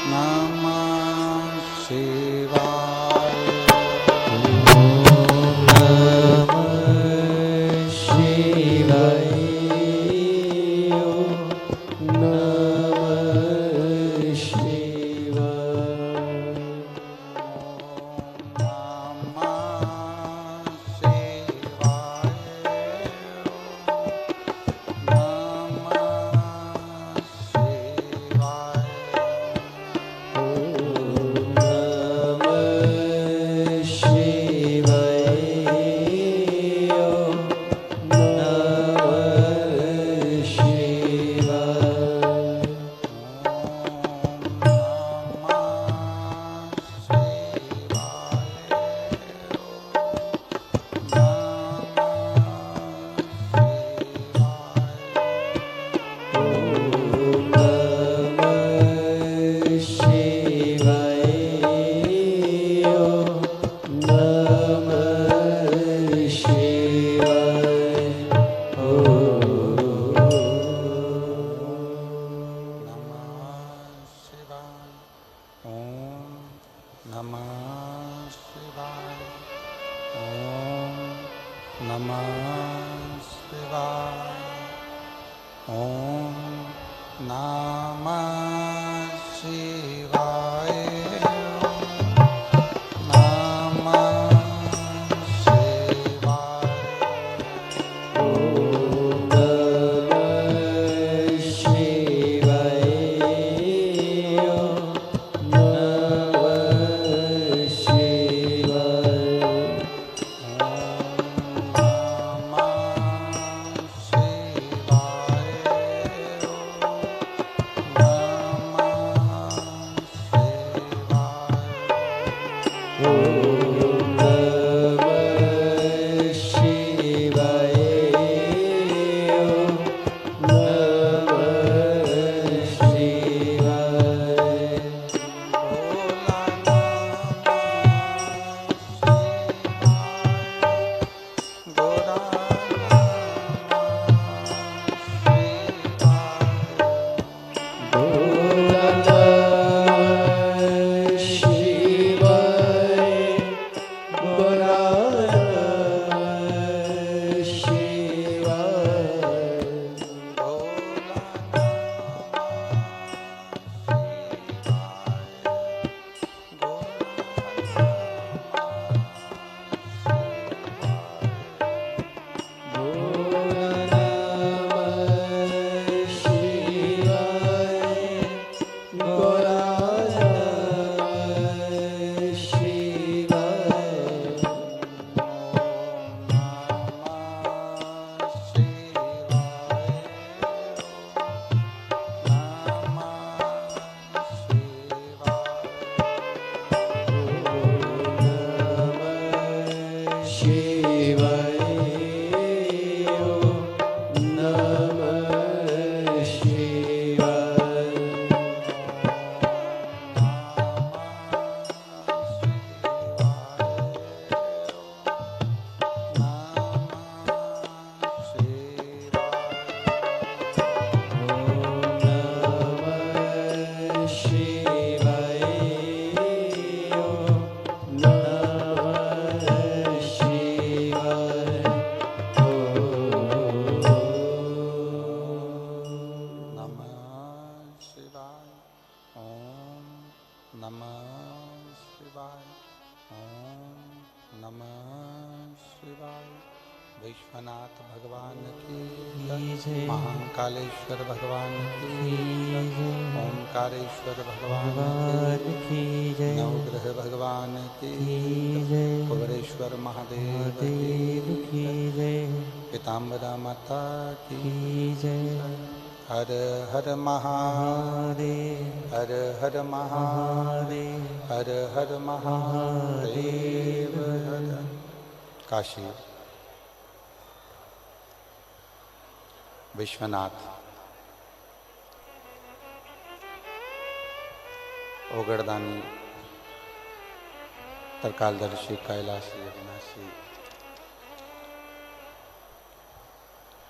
नमः शिवाय। विश्वनाथ भगवान की जय। महाकालेश्वर भगवान की जय। ओंकारेश्वर भगवान की जय। नवग्रह भगवान की जय। कुबेरेश्वर महादेव की जय। पीताम्बरा माता की जय। हर हर महादेव, हर हर महादेव, हर हर महादेव। काशी विश्वनाथ ओगड़दानी तरकालदर्शी कैलाशी अविनाशी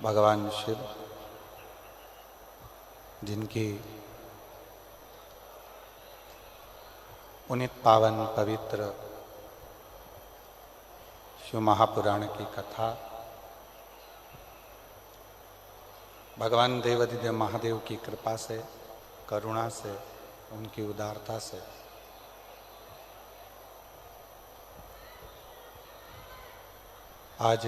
भगवान शिव, जिनकी पुनित पावन पवित्र शिव महापुराण की कथा भगवान देवाधिदेव महादेव की कृपा से, करुणा से, उनकी उदारता से आज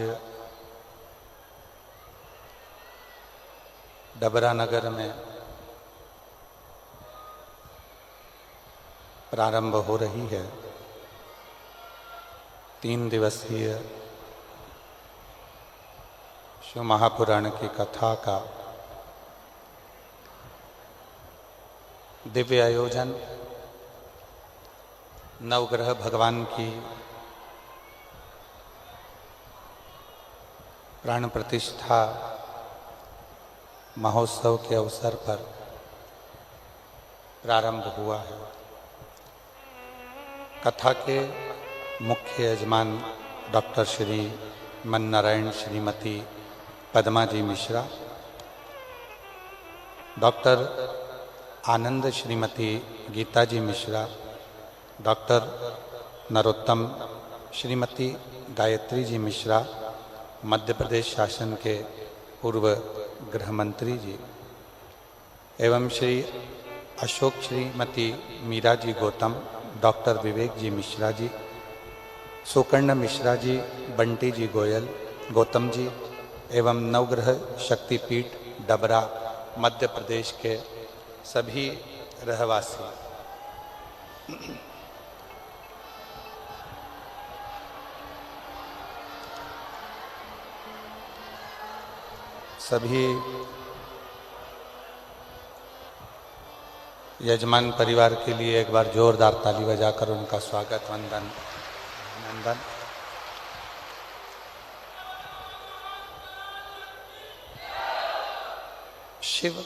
डबरा नगर में प्रारंभ हो रही है 3 दिवसीय शिव महापुराण की कथा का दिव्य आयोजन। नवग्रह भगवान की प्राण प्रतिष्ठा महोत्सव के अवसर पर प्रारंभ हुआ है। कथा के मुख्य यजमान डॉक्टर श्री मन नारायण श्रीमती पद्मा जी मिश्रा, डॉक्टर आनंद श्रीमती गीता जी मिश्रा, डॉक्टर नरोत्तम श्रीमती गायत्री जी मिश्रा, मध्य प्रदेश शासन के पूर्व गृह मंत्री जी, एवं श्री अशोक श्रीमती मीरा जी गौतम, डॉक्टर विवेक जी मिश्रा जी, सुकर्ण मिश्रा जी, बंटी जी गोयल, गौतम जी एवं नवग्रह शक्तिपीठ डबरा मध्य प्रदेश के सभी रहवासी। सभी यजमान परिवार के लिए एक बार जोरदार ताली बजाकर उनका स्वागत, वंदन, अभिनंदन। शिव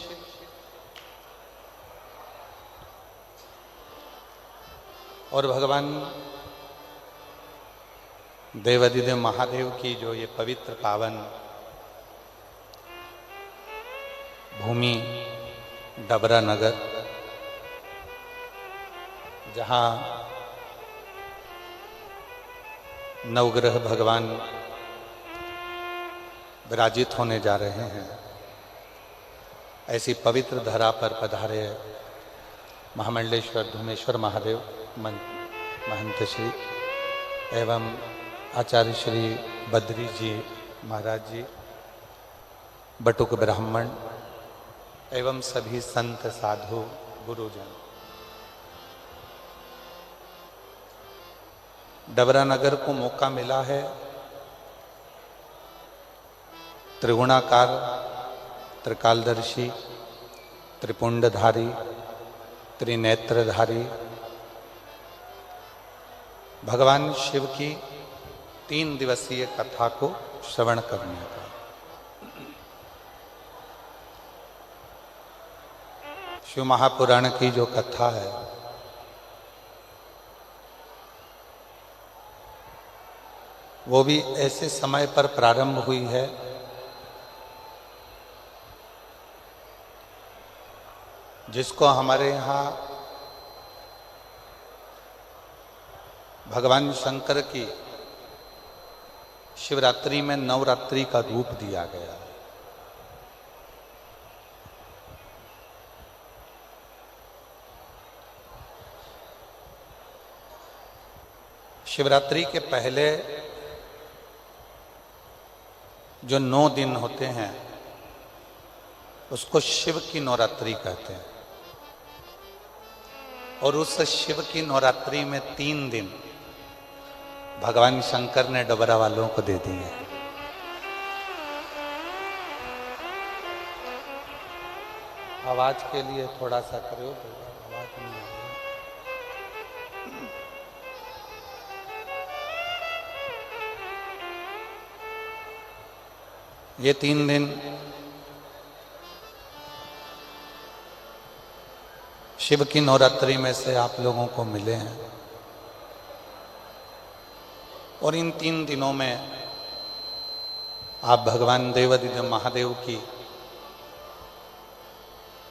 और भगवान देवाधिदेव महादेव की जो ये पवित्र पावन भूमि डबरा नगर, जहाँ नवग्रह भगवान विराजित होने जा रहे हैं, ऐसी पवित्र धरा पर पधारे महामंडलेश्वर धूमेश्वर महादेव महंत श्री एवं आचार्य श्री बद्री जी महाराज जी, बटुक ब्राह्मण एवं सभी संत साधु गुरुजन। डबरा नगर को मौका मिला है त्रिगुणाकार, त्रिकालदर्शी, त्रिपुंडधारी, त्रिनेत्रधारी भगवान शिव की 3 दिवसीय कथा को श्रवण करने का। शिव महापुराण की जो कथा है वो भी ऐसे समय पर प्रारंभ हुई है जिसको हमारे यहाँ भगवान शंकर की शिवरात्रि में नवरात्रि का रूप दिया गया। शिवरात्रि के पहले जो 9 दिन होते हैं उसको शिव की नवरात्रि कहते हैं, और उस शिव की नवरात्रि में 3 दिन भगवान शंकर ने डबरा वालों को दे दिए। आवाज के लिए थोड़ा सा करो, आवाज नहीं आ रही। ये 3 दिन शिव की नवरात्रि में से आप लोगों को मिले हैं, और इन 3 दिनों में आप भगवान देवाधिदेव महादेव की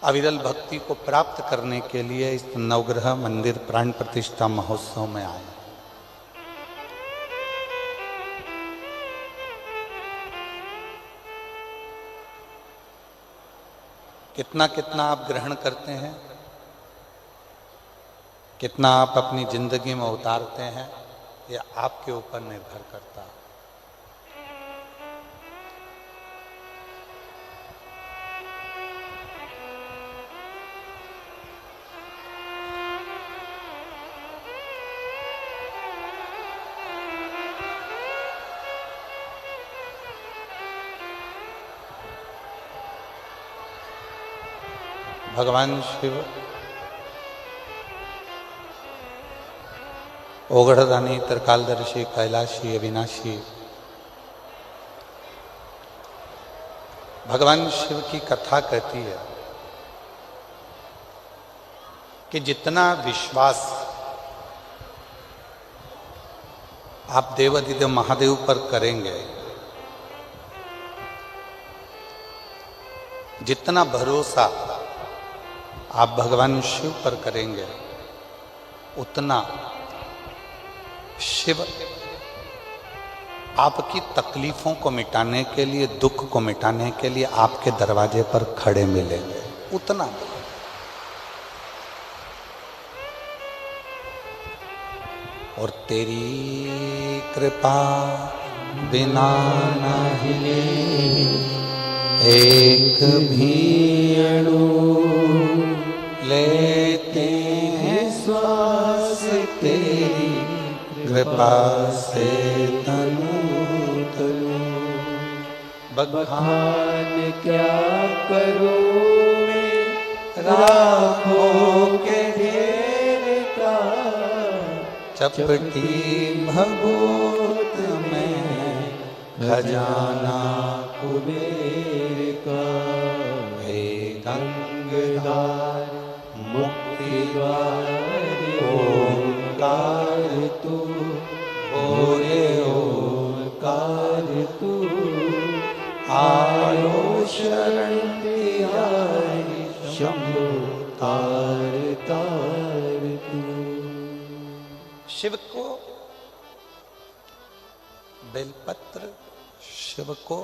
अविरल भक्ति को प्राप्त करने के लिए इस नवग्रह मंदिर प्राण प्रतिष्ठा महोत्सव में आए। कितना कितना आप ग्रहण करते हैं, कितना आप अपनी जिंदगी में उतारते हैं, यह आपके ऊपर निर्भर करता है। भगवान शिव ओगढ़दानी त्रिकालदर्शी कैलाशी अविनाशी। भगवान शिव की कथा कहती है कि जितना विश्वास आप देवाधिदेव महादेव पर करेंगे, जितना भरोसा आप भगवान शिव पर करेंगे, उतना शिव आपकी तकलीफों को मिटाने के लिए, दुख को मिटाने के लिए आपके दरवाजे पर खड़े मिलेंगे। उतना और तेरी कृपा बिना नहीं एक भी अणु लेते हैं श्वास, तेरी कृपा से तनु तनु। बखान क्या करूं मैं राखों के ढेर का, चपटी भभूत में खजाना कुबेर का। हे गंगाधार मुक्ति द्वार ओंकार तू, भोरे ओंकार तू। आयो शरण तिहारी शंभु तार तार तू। शिव को बेलपत्र, शिव को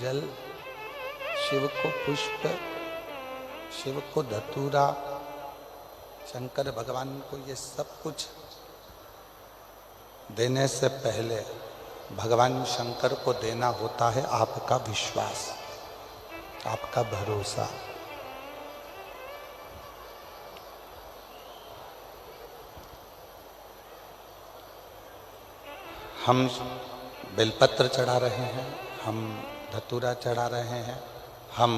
जल, शिव को पुष्प, शिव को धतूरा, शंकर भगवान को ये सब कुछ देने से पहले भगवान शंकर को देना होता है आपका विश्वास, आपका भरोसा। हम बेलपत्र चढ़ा रहे हैं, हम धतूरा चढ़ा रहे हैं, हम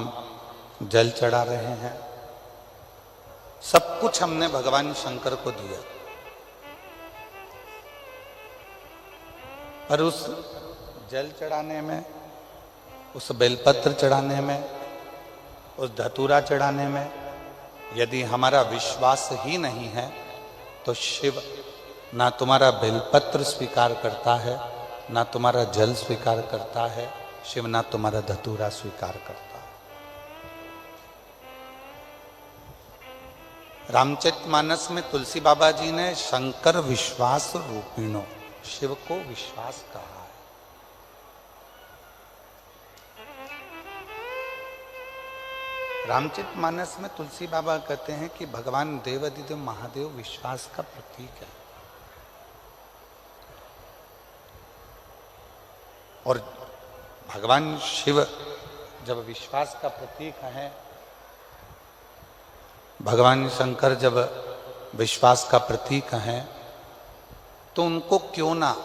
जल चढ़ा रहे हैं, सब कुछ हमने भगवान शंकर को दिया। पर उस जल चढ़ाने में, उस बेलपत्र चढ़ाने में, उस धतूरा चढ़ाने में यदि हमारा विश्वास ही नहीं है तो शिव ना तुम्हारा बेलपत्र स्वीकार करता है, ना तुम्हारा जल स्वीकार करता है, शिव ना तुम्हारा धतूरा स्वीकार करता है। रामचरितमानस में तुलसी बाबा जी ने शंकर विश्वास रूपिणो, शिव को विश्वास कहा है। रामचरितमानस में तुलसी बाबा कहते हैं कि भगवान देवाधिदेव महादेव विश्वास का प्रतीक है। और भगवान शिव जब विश्वास का प्रतीक है, भगवान शंकर जब विश्वास का प्रतीक हैं, तो उनको क्यों ना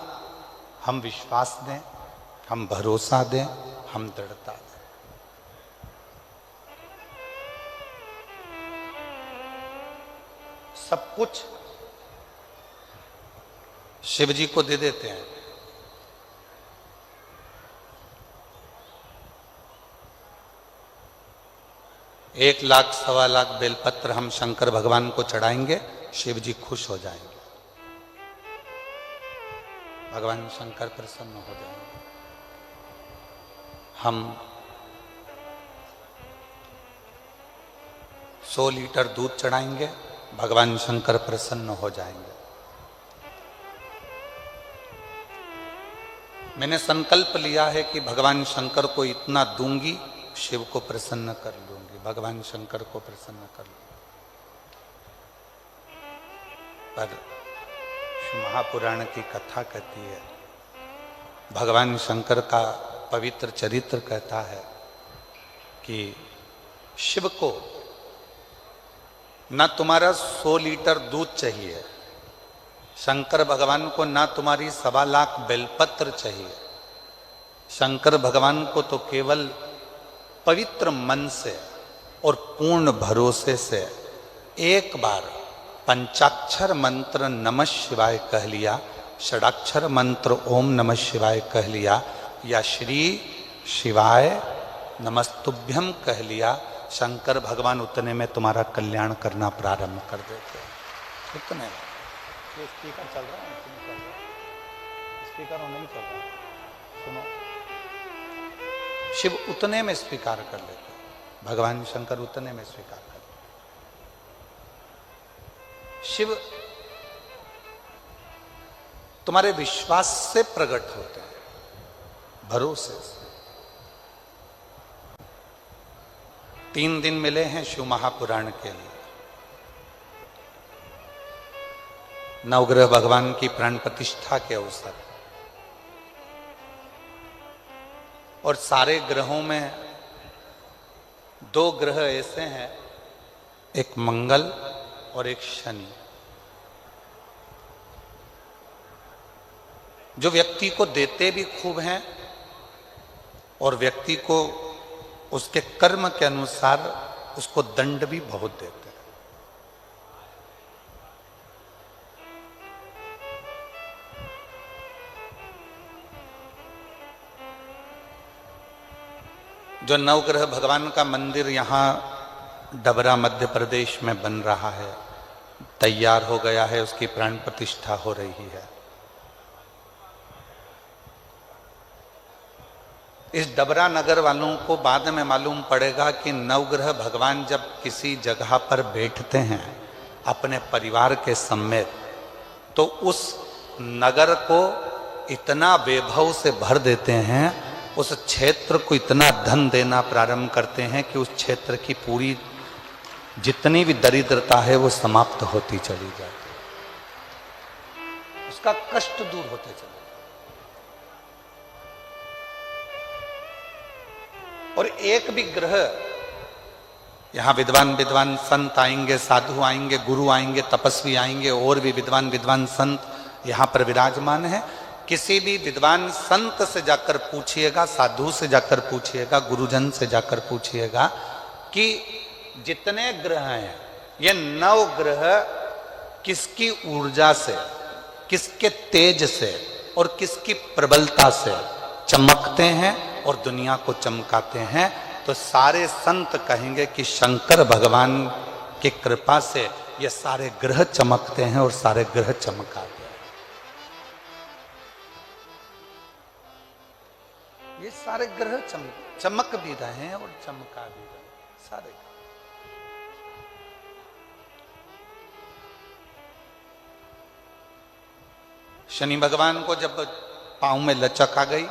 हम विश्वास दें, हम भरोसा दें, हम दृढ़ता दें। सब कुछ शिव जी को दे देते हैं। 1 लाख 1.25 लाख बेलपत्र हम शंकर भगवान को चढ़ाएंगे, शिव जी खुश हो जाएंगे, भगवान शंकर प्रसन्न हो जाएंगे। हम 100 लीटर दूध चढ़ाएंगे, भगवान शंकर प्रसन्न हो जाएंगे। मैंने संकल्प लिया है कि भगवान शंकर को इतना दूंगी, शिव को प्रसन्न कर लूंगी, भगवान शंकर को प्रसन्न कर लूंगी। पर महापुराण की कथा कहती है, भगवान शंकर का पवित्र चरित्र कहता है कि शिव को ना तुम्हारा 100 लीटर दूध चाहिए, शंकर भगवान को ना तुम्हारी 1.25 लाख बेलपत्र चाहिए। शंकर भगवान को तो केवल पवित्र मन से और पूर्ण भरोसे से एक बार पंचाक्षर मंत्र नमः शिवाय कह लिया, षडाक्षर मंत्र ओम नमः शिवाय कह लिया, या श्री शिवाय नमस्तुभ्यम कह लिया, शंकर भगवान उतने में तुम्हारा कल्याण करना प्रारंभ कर देते हैं। उतने में स्पीकर चल रहा है, स्पीकर नहीं चल रहा, सुनो। शिव उतने में स्वीकार कर लेते, भगवान शंकर उतने में स्वीकार कर लेते। शिव तुम्हारे विश्वास से प्रकट होते हैं, भरोसे से। 3 दिन मिले हैं शिव महापुराण के लिए। नवग्रह भगवान की प्राण प्रतिष्ठा के अवसर, और सारे ग्रहों में 2 ग्रह ऐसे हैं, एक मंगल और एक शनि, जो व्यक्ति को देते भी खूब हैं और व्यक्ति को उसके कर्म के अनुसार उसको दंड भी बहुत देते हैं। जो नवग्रह भगवान का मंदिर यहाँ डबरा मध्य प्रदेश में बन रहा है, तैयार हो गया है, उसकी प्राण प्रतिष्ठा हो रही है। इस डबरा नगर वालों को बाद में मालूम पड़ेगा कि नवग्रह भगवान जब किसी जगह पर बैठते हैं अपने परिवार के समेत, तो उस नगर को इतना वैभव से भर देते हैं, उस क्षेत्र को इतना धन देना प्रारंभ करते हैं कि उस क्षेत्र की पूरी जितनी भी दरिद्रता है वो समाप्त होती चली जाती, उसका कष्ट दूर होते चले। और एक भी ग्रह, यहां विद्वान संत आएंगे, साधु आएंगे, गुरु आएंगे, तपस्वी आएंगे, और भी विद्वान संत यहां पर विराजमान है। किसी भी विद्वान संत से जाकर पूछिएगा, साधु से जाकर पूछिएगा, गुरुजन से जाकर पूछिएगा कि जितने ग्रह हैं, ये 9 ग्रह किसकी ऊर्जा से, किसके तेज से और किसकी प्रबलता से चमकते हैं और दुनिया को चमकाते हैं, तो सारे संत कहेंगे कि शंकर भगवान की कृपा से ये सारे ग्रह चमकते हैं और सारे ग्रह चमकाते हैं। ये सारे ग्रह चमक भी रहे हैं और चमका भी रहे हैं सारे। शनि भगवान को जब पांव में लचक आ गई,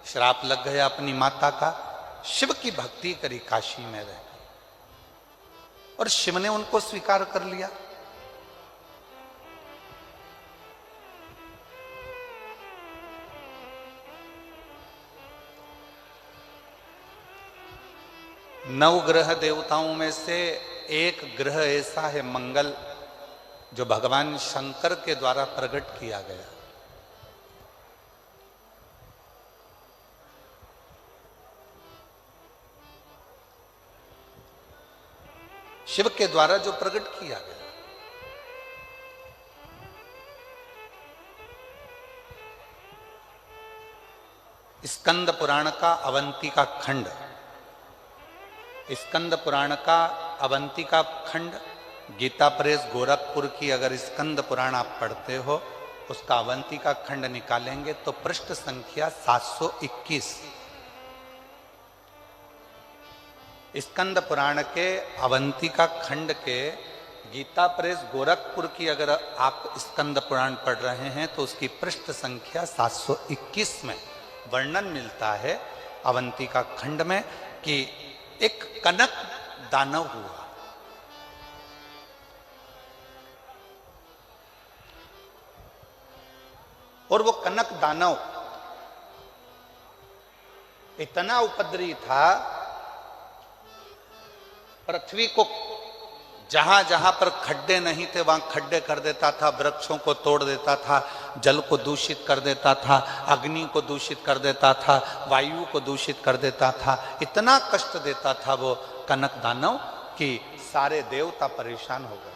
श्राप लग गया अपनी माता का, शिव की भक्ति करी, काशी में रह, और शिव ने उनको स्वीकार कर लिया। नवग्रह देवताओं में से एक ग्रह ऐसा है मंगल, जो भगवान शंकर के द्वारा प्रकट किया गया। शिव के द्वारा जो प्रकट किया गया, स्कंद पुराण का अवंतिका खंड, स्कंद पुराण का अवंतिका खंड, गीता प्रेस गोरखपुर की अगर स्कंद पुराण आप पढ़ते हो, उसका अवंतिका खंड निकालेंगे तो पृष्ठ संख्या 721। स्कंद पुराण के अवंतिका खंड के गीता प्रेस गोरखपुर की अगर आप स्कंद पुराण पढ़ रहे हैं तो उसकी पृष्ठ संख्या 721 में वर्णन मिलता है अवंतिका खंड में कि एक कनक दानव हुआ। और वो कनक दानव इतना उपद्रवी था, पृथ्वी को जहां जहां पर खड्डे नहीं थे वहां खड्डे कर देता था, वृक्षों को तोड़ देता था, जल को दूषित कर देता था, अग्नि को दूषित कर देता था, वायु को दूषित कर देता था। इतना कष्ट देता था वो कनक दानव कि सारे देवता परेशान हो गए।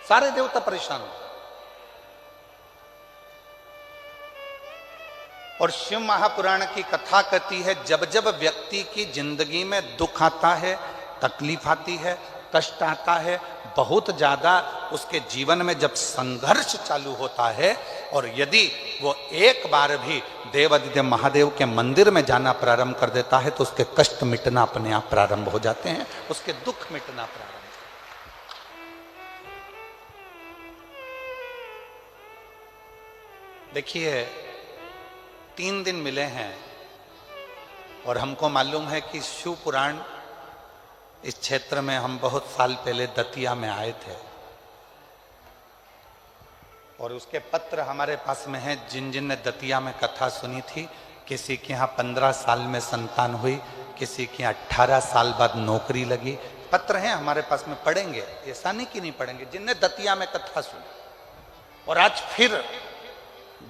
सारे देवता परेशान हो गए। और शिव महापुराण की कथा कहती है जब जब व्यक्ति की जिंदगी में दुख आता है, तकलीफ आती है, कष्ट आता है, बहुत ज्यादा उसके जीवन में जब संघर्ष चालू होता है और यदि वो एक बार भी देवादिदेव महादेव के मंदिर में जाना प्रारंभ कर देता है तो उसके कष्ट मिटना अपने आप प्रारंभ हो जाते हैं, उसके दुख मिटना प्रारंभ। देखिए 3 दिन मिले हैं और हमको मालूम है कि शिव पुराण इस क्षेत्र में हम बहुत साल पहले दतिया में आए थे और उसके पत्र हमारे पास में हैं। जिन जिन ने दतिया में कथा सुनी थी, किसी के यहाँ 15 साल में संतान हुई, किसी के यहाँ 18 साल बाद नौकरी लगी, पत्र हैं हमारे पास में, पढ़ेंगे, ऐसा नहीं कि नहीं पढ़ेंगे। जिनने दतिया में कथा सुनी और आज फिर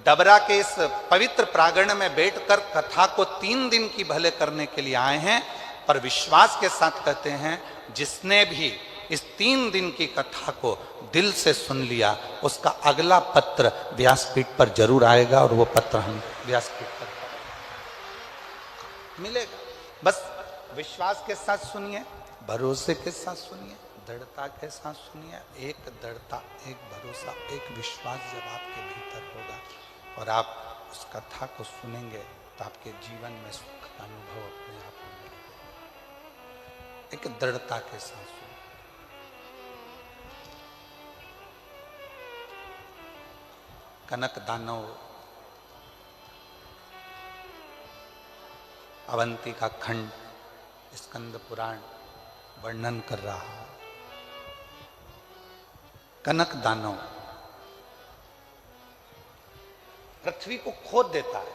डबरा के इस पवित्र प्रांगण में बैठकर कथा को 3 दिन की भले करने के लिए आए हैं, पर विश्वास के साथ कहते हैं जिसने भी इस 3 दिन की कथा को दिल से सुन लिया उसका अगला पत्र व्यासपीठ पर जरूर आएगा और वो पत्र हम व्यासपीठ पर मिलेगा। बस विश्वास के साथ सुनिए, भरोसे के साथ सुनिए, दृढ़ता के साथ सुनिए। एक दृढ़ता, एक भरोसा, एक विश्वास जब आपके भीतर होगा और आप उस कथा को सुनेंगे तो आपके जीवन में सुख का अनुभव अपने आप होगा। एक दृढ़ता के साथ सुनिए। कनक दानव अवंतिका खंड स्कंद पुराण वर्णन कर रहा है। कनक दानव पृथ्वी को खोद देता है।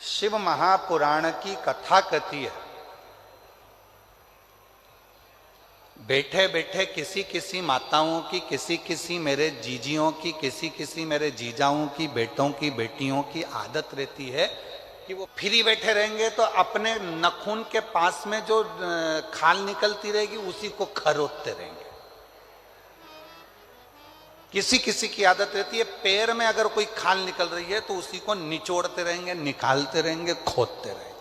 शिव महापुराण की कथा कहती है बैठे बैठे किसी किसी माताओं की, किसी किसी मेरे जीजियों की, किसी किसी मेरे जीजाओं की, बेटों की, बेटियों की आदत रहती है कि वो फ्री बैठे रहेंगे तो अपने नखून के पास में जो खाल निकलती रहेगी उसी को खरोदते रहेंगे। किसी किसी की आदत रहती है पैर में अगर कोई खाल निकल रही है तो उसी को निचोड़ते रहेंगे, निकालते रहेंगे, खोदते रहेंगे।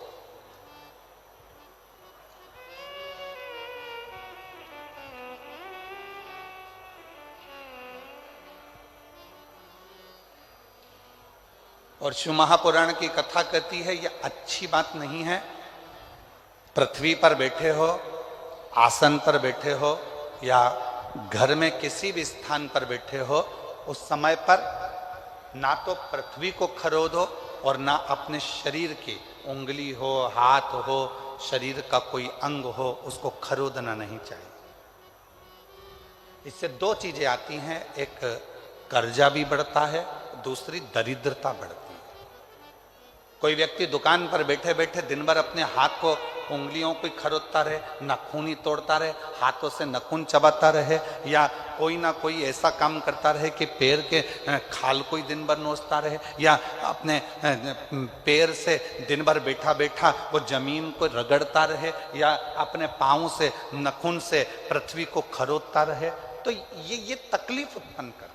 और शिव महापुराण की कथा कहती है यह अच्छी बात नहीं है। पृथ्वी पर बैठे हो, आसन पर बैठे हो या घर में किसी भी स्थान पर बैठे हो, उस समय पर ना तो पृथ्वी को खरोदो और ना अपने शरीर की उंगली हो, हाथ हो, शरीर का कोई अंग हो, उसको खरोदना नहीं चाहिए। इससे 2 चीजें आती हैं, एक कर्जा भी बढ़ता है, दूसरी दरिद्रता बढ़ती है। कोई व्यक्ति दुकान पर बैठे बैठे दिन भर अपने हाथ को, उंगलियों को खरोदता रहे, नाखून तोड़ता रहे, हाथों से नाखून चबाता रहे, या कोई ना कोई ऐसा काम करता रहे कि पैर के खाल को ही दिन भर नोचता रहे, या अपने पैर से दिन भर बैठा बैठा वो जमीन को रगड़ता रहे, या अपने पाँव से, नाखून से पृथ्वी को खरोदता रहे, तो ये तकलीफ उत्पन्न करता है,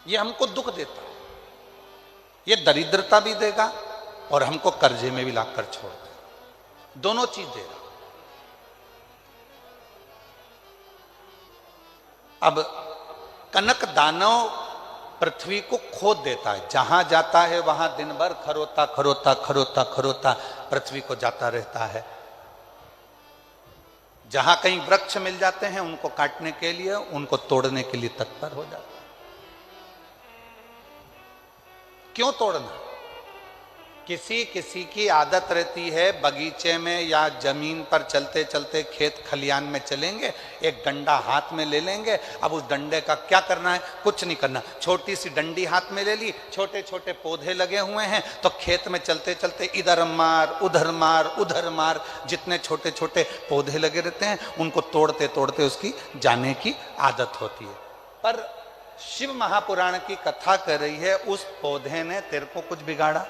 ये हमको दुख देता है, ये दरिद्रता भी देगा और हमको कर्जे में भी लाकर छोड़ देगा। दोनों चीज देगा। अब कनक दानव पृथ्वी को खोद देता है, जहां जाता है वहां दिन भर खरोता खरोता खरोता खरोता पृथ्वी को जाता रहता है। जहां कहीं वृक्ष मिल जाते हैं उनको काटने के लिए, उनको तोड़ने के लिए तत्पर हो जाता है। क्यों तोड़ना? किसी किसी की आदत रहती है बगीचे में या जमीन पर चलते चलते खेत खलियान में चलेंगे, एक डंडा हाथ में ले लेंगे। अब उस डंडे का क्या करना है? कुछ नहीं करना। छोटी सी डंडी हाथ में ले ली, छोटे छोटे पौधे लगे हुए हैं, तो खेत में चलते चलते इधर मार उधर मार उधर मार, जितने छोटे छोटे पौधे लगे रहते हैं उनको तोड़ते तोड़ते उसकी जाने की आदत होती है। पर शिव महापुराण की कथा कर रही है, उस पौधे ने तेरे को कुछ बिगाड़ा?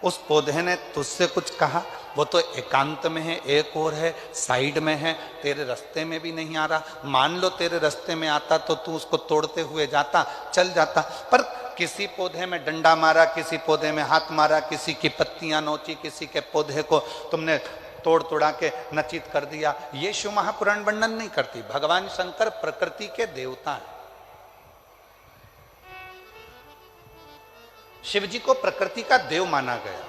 उस पौधे ने तुझसे कुछ कहा? वो तो एकांत में है, एक और है, साइड में है, तेरे रास्ते में भी नहीं आ रहा। मान लो तेरे रास्ते में आता तो तू उसको तोड़ते हुए जाता, चल जाता। पर किसी पौधे में डंडा मारा, किसी पौधे में हाथ मारा, किसी की पत्तियां नोची, किसी के पौधे को तुमने तोड़ तोड़ा के नचित कर दिया। ये शिव महापुराण वर्णन नहीं करती। भगवान शंकर प्रकृति के देवता हैं। शिव जी को प्रकृति का देव माना गया।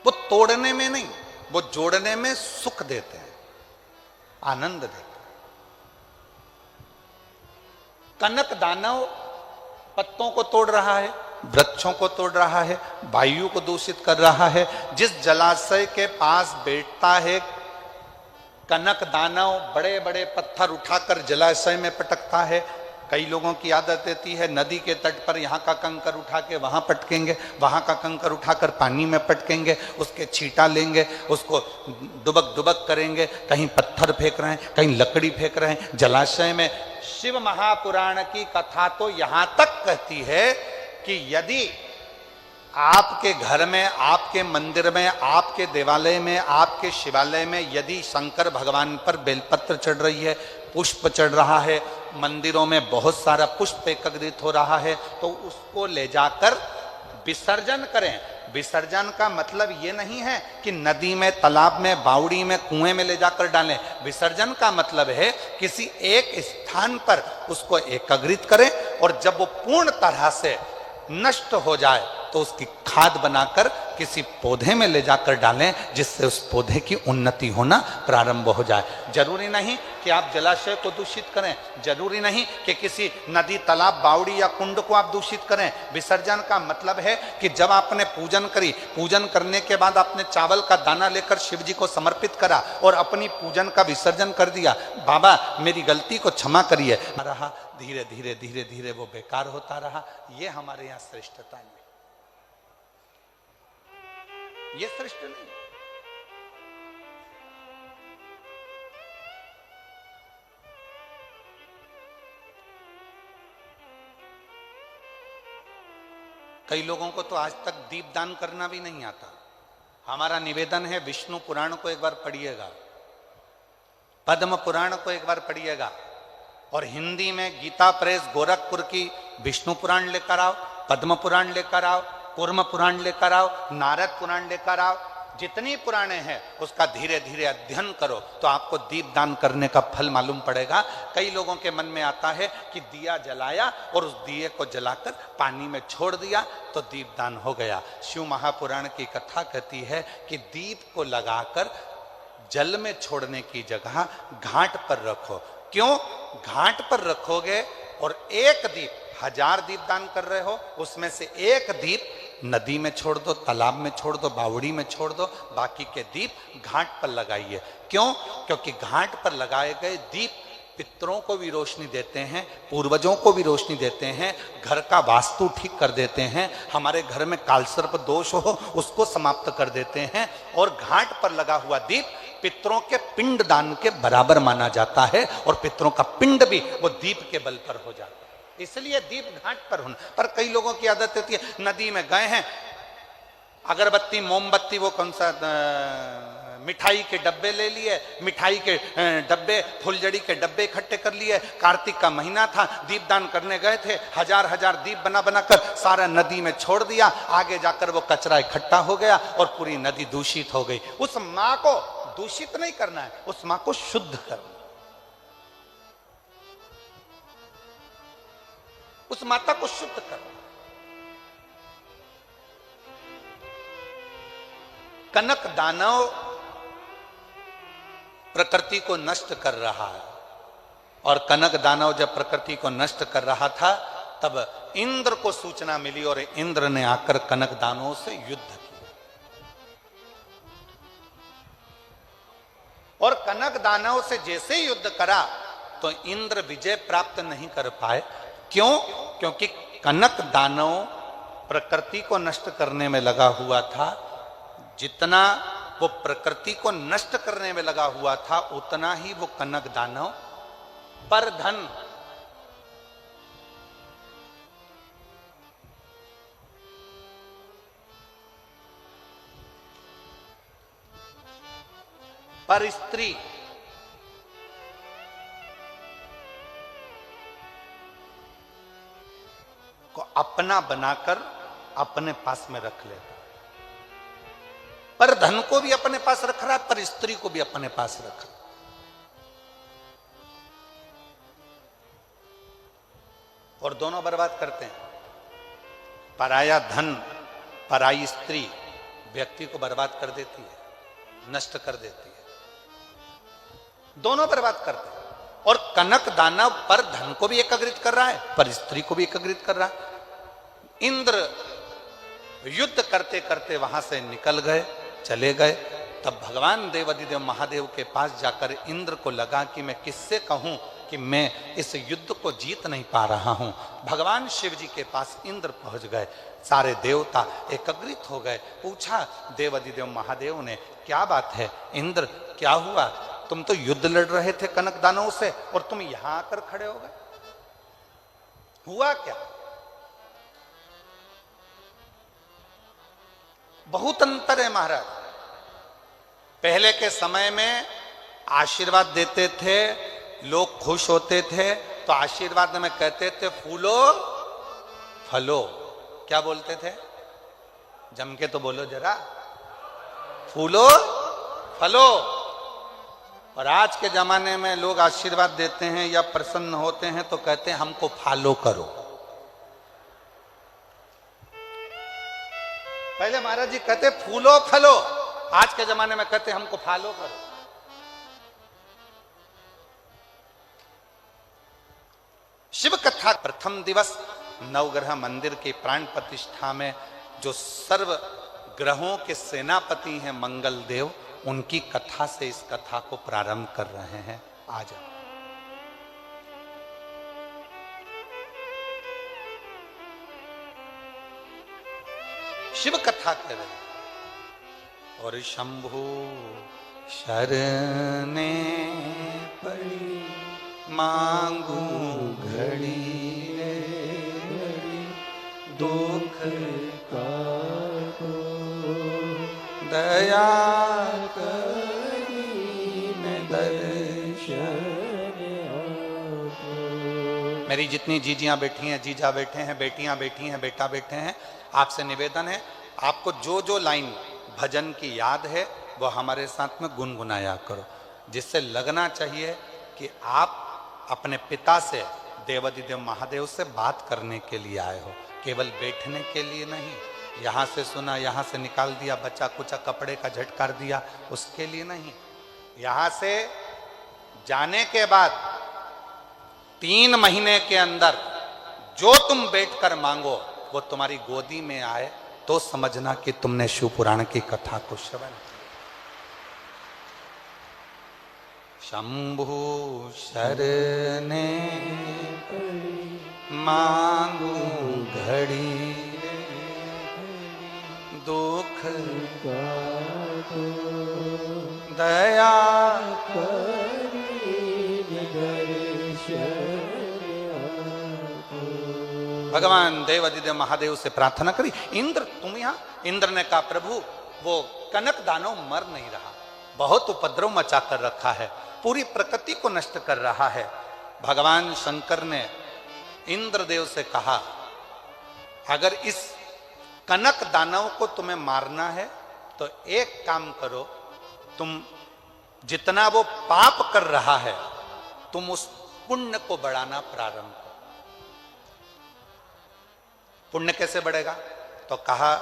वो तोड़ने में नहीं, वो जोड़ने में सुख देते हैं, आनंद देते हैं। कनक दानव पत्तों को तोड़ रहा है, वृक्षों को तोड़ रहा है, वायु को दूषित कर रहा है। जिस जलाशय के पास बैठता है कनक दानव, बड़े बड़े पत्थर उठाकर जलाशय में पटकता है। कई लोगों की आदत रहती है नदी के तट पर यहाँ का कंकर उठा के वहाँ पटकेंगे, वहाँ का कंकर उठाकर पानी में पटकेंगे, उसके छींटा लेंगे, उसको डुबक डुबक करेंगे। कहीं पत्थर फेंक रहे हैं, कहीं लकड़ी फेंक रहे हैं जलाशय में। शिव महापुराण की कथा तो यहाँ तक कहती है कि यदि आपके घर में, आपके मंदिर में, आपके देवालय में, आपके शिवालय में यदि शंकर भगवान पर बेलपत्र चढ़ रही है, पुष्प चढ़ रहा है, मंदिरों में बहुत सारा पुष्प एकत्रित हो रहा है, तो उसको ले जाकर विसर्जन करें। विसर्जन का मतलब ये नहीं है कि नदी में, तालाब में, बावड़ी में, कुएं में ले जाकर डालें। विसर्जन का मतलब है किसी एक स्थान पर उसको एकत्रित करें और जब वो पूर्ण तरह से नष्ट हो जाए तो उसकी खाद बनाकर किसी पौधे में ले जाकर डालें, जिससे उस पौधे की उन्नति होना प्रारंभ हो जाए। जरूरी नहीं कि आप जलाशय को दूषित करें, जरूरी नहीं कि किसी नदी, तालाब, बावड़ी या कुंड को आप दूषित करें। विसर्जन का मतलब है कि जब आपने पूजन करी, पूजन करने के बाद आपने चावल का दाना लेकर शिव जी को समर्पित करा और अपनी पूजन का विसर्जन कर दिया, बाबा मेरी गलती को क्षमा करिए, रहा धीरे धीरे धीरे धीरे वो बेकार होता रहा। ये हमारे यहाँ श्रेष्ठता नहीं, ये श्रेष्ठ नहीं। कई लोगों को तो आज तक दीपदान करना भी नहीं आता। हमारा निवेदन है विष्णु पुराण को एक बार पढ़िएगा, पद्म पुराण को एक बार पढ़िएगा, और हिंदी में गीता प्रेस गोरखपुर की विष्णु पुराण लेकर आओ, पद्म पुराण लेकर आओ, कूर्म पुराण लेकर आओ, नारद पुराण लेकर आओ। जितनी पुराणे हैं उसका धीरे धीरे अध्ययन करो तो आपको दीपदान करने का फल मालूम पड़ेगा। कई लोगों के मन में आता है कि दिया जलाया और उस दिए को जलाकर पानी में छोड़ दिया तो दीपदान हो गया। शिव महापुराण की कथा कहती है कि दीप को लगाकर जल में छोड़ने की जगह घाट पर रखो। क्यों? घाट पर रखोगे और एक दीप, 1000 दीप दान कर रहे हो, उसमें से एक दीप नदी में छोड़ दो, तालाब में छोड़ दो, बावड़ी में छोड़ दो, बाकी के दीप घाट पर लगाइए। क्यों? क्योंकि घाट पर लगाए गए दीप पितरों को भी रोशनी देते हैं, पूर्वजों को भी रोशनी देते हैं, घर का वास्तु ठीक कर देते हैं, हमारे घर में कालसर्प दोष हो उसको समाप्त कर देते हैं। और घाट पर लगा हुआ दीप पितरों के पिंड दान के बराबर माना जाता है और पितरों का पिंड भी वो दीप के बल पर हो जाता है। इसलिए दीप घाट पर होना। पर कई लोगों की आदत होती है नदी में गए हैं, अगरबत्ती, मोमबत्ती, वो कौन सा मिठाई के डब्बे ले लिए, मिठाई के डब्बे, फुलझड़ी के डब्बे इकट्ठे कर लिए। कार्तिक का महीना था, दीपदान करने गए थे, 1000 दीप बना बनाकर सारा नदी में छोड़ दिया। आगे जाकर वो कचरा इकट्ठा हो गया और पूरी नदी दूषित हो गई। उस माँ को दूषित नहीं करना है, उस मां को शुद्ध करना, उस माता को शुद्ध करना। कनक दानव प्रकृति को नष्ट कर रहा है, और कनक दानव जब प्रकृति को नष्ट कर रहा था तब इंद्र को सूचना मिली और इंद्र ने आकर कनक दानवों से युद्ध किया। और कनक दानव से जैसे युद्ध करा तो इंद्र विजय प्राप्त नहीं कर पाए। क्यों? क्योंकि कनक दानव प्रकृति को नष्ट करने में लगा हुआ था। जितना वो प्रकृति को नष्ट करने में लगा हुआ था उतना ही वो कनक दानव पर धन, पर स्त्री, को अपना बनाकर अपने पास में रख लेता। पर धन को भी अपने पास रख रहा है, पर स्त्री को भी अपने पास रख रहा। और दोनों बर्बाद करते हैं। पराया धन, पराई स्त्री व्यक्ति को बर्बाद कर देती है, नष्ट कर देती है। दोनों बर्बाद करते हैं। और कनक दानव पर धन को भी एकाग्रित कर रहा है, पर स्त्री को भी एकाग्रित कर रहा है। इंद्र युद्ध करते करते वहां से निकल गए, चले गए। तब भगवान देवाधिदेव महादेव के पास जाकर इंद्र को लगा कि मैं किससे कहूं कि मैं इस युद्ध को जीत नहीं पा रहा हूं। भगवान शिव जी के पास इंद्र पहुंच गए, सारे देवता एकत्रित हो गए। पूछा देवाधिदेव महादेव ने, क्या बात है इंद्र, क्या हुआ? तुम तो युद्ध लड़ रहे थे कनक दानवों से और तुम यहां आकर खड़े हो गए, हुआ क्या? बहुत अंतर है महाराज। पहले के समय में आशीर्वाद देते थे, लोग खुश होते थे तो आशीर्वाद में कहते थे फूलो फलो। क्या बोलते थे? जम के तो बोलो जरा, फूलो फलो। और आज के जमाने में लोग आशीर्वाद देते हैं या प्रसन्न होते हैं तो कहते हैं हमको फॉलो करो। पहले महाराज जी कहते फूलो फलो, आज के जमाने में कहते हमको फॉलो करो। शिव कथा प्रथम दिवस नवग्रह मंदिर की प्राण प्रतिष्ठा में जो सर्व ग्रहों के सेनापति हैं मंगल देव, उनकी कथा से इस कथा को प्रारंभ कर रहे हैं। आ जाओ। शिव कथा कर रहे हैं। और शंभु शरणे पड़ी मांगू घड़ी दुख काटो दया मेरी जितनी जीजियां बैठी हैं, जीजा बैठे हैं, बेटियां बैठी हैं, बेटा बैठे हैं, आपसे निवेदन है आपको जो जो लाइन भजन की याद है वो हमारे साथ में गुनगुनाया करो, जिससे लगना चाहिए कि आप अपने पिता से देवाधिदेव महादेव से बात करने के लिए आए हो, केवल बैठने के लिए नहीं। यहाँ से सुना, यहाँ से निकाल दिया, बच्चा कुचा कपड़े का झटकार दिया, उसके लिए नहीं। यहाँ से जाने के बाद 3 महीने के अंदर जो तुम बैठकर मांगो वो तुम्हारी गोदी में आए तो समझना कि तुमने शिव पुराण की कथा को श्रवण किया। शंभु शरणे मांगू घड़ी दुख दया भगवान देवाधिदेव महादेव से प्रार्थना करी। इंद्र तुम यहाँ? इंद्र ने कहा प्रभु वो कनक दानव मर नहीं रहा, बहुत उपद्रव मचा कर रखा है, पूरी प्रकृति को नष्ट कर रहा है। भगवान शंकर ने इंद्रदेव से कहा अगर इस कनक दानव को तुम्हें मारना है तो एक काम करो, तुम जितना वो पाप कर रहा है तुम उस पुण्य को बढ़ाना प्रारंभ करो। पुण्य कैसे बढ़ेगा? तो कहा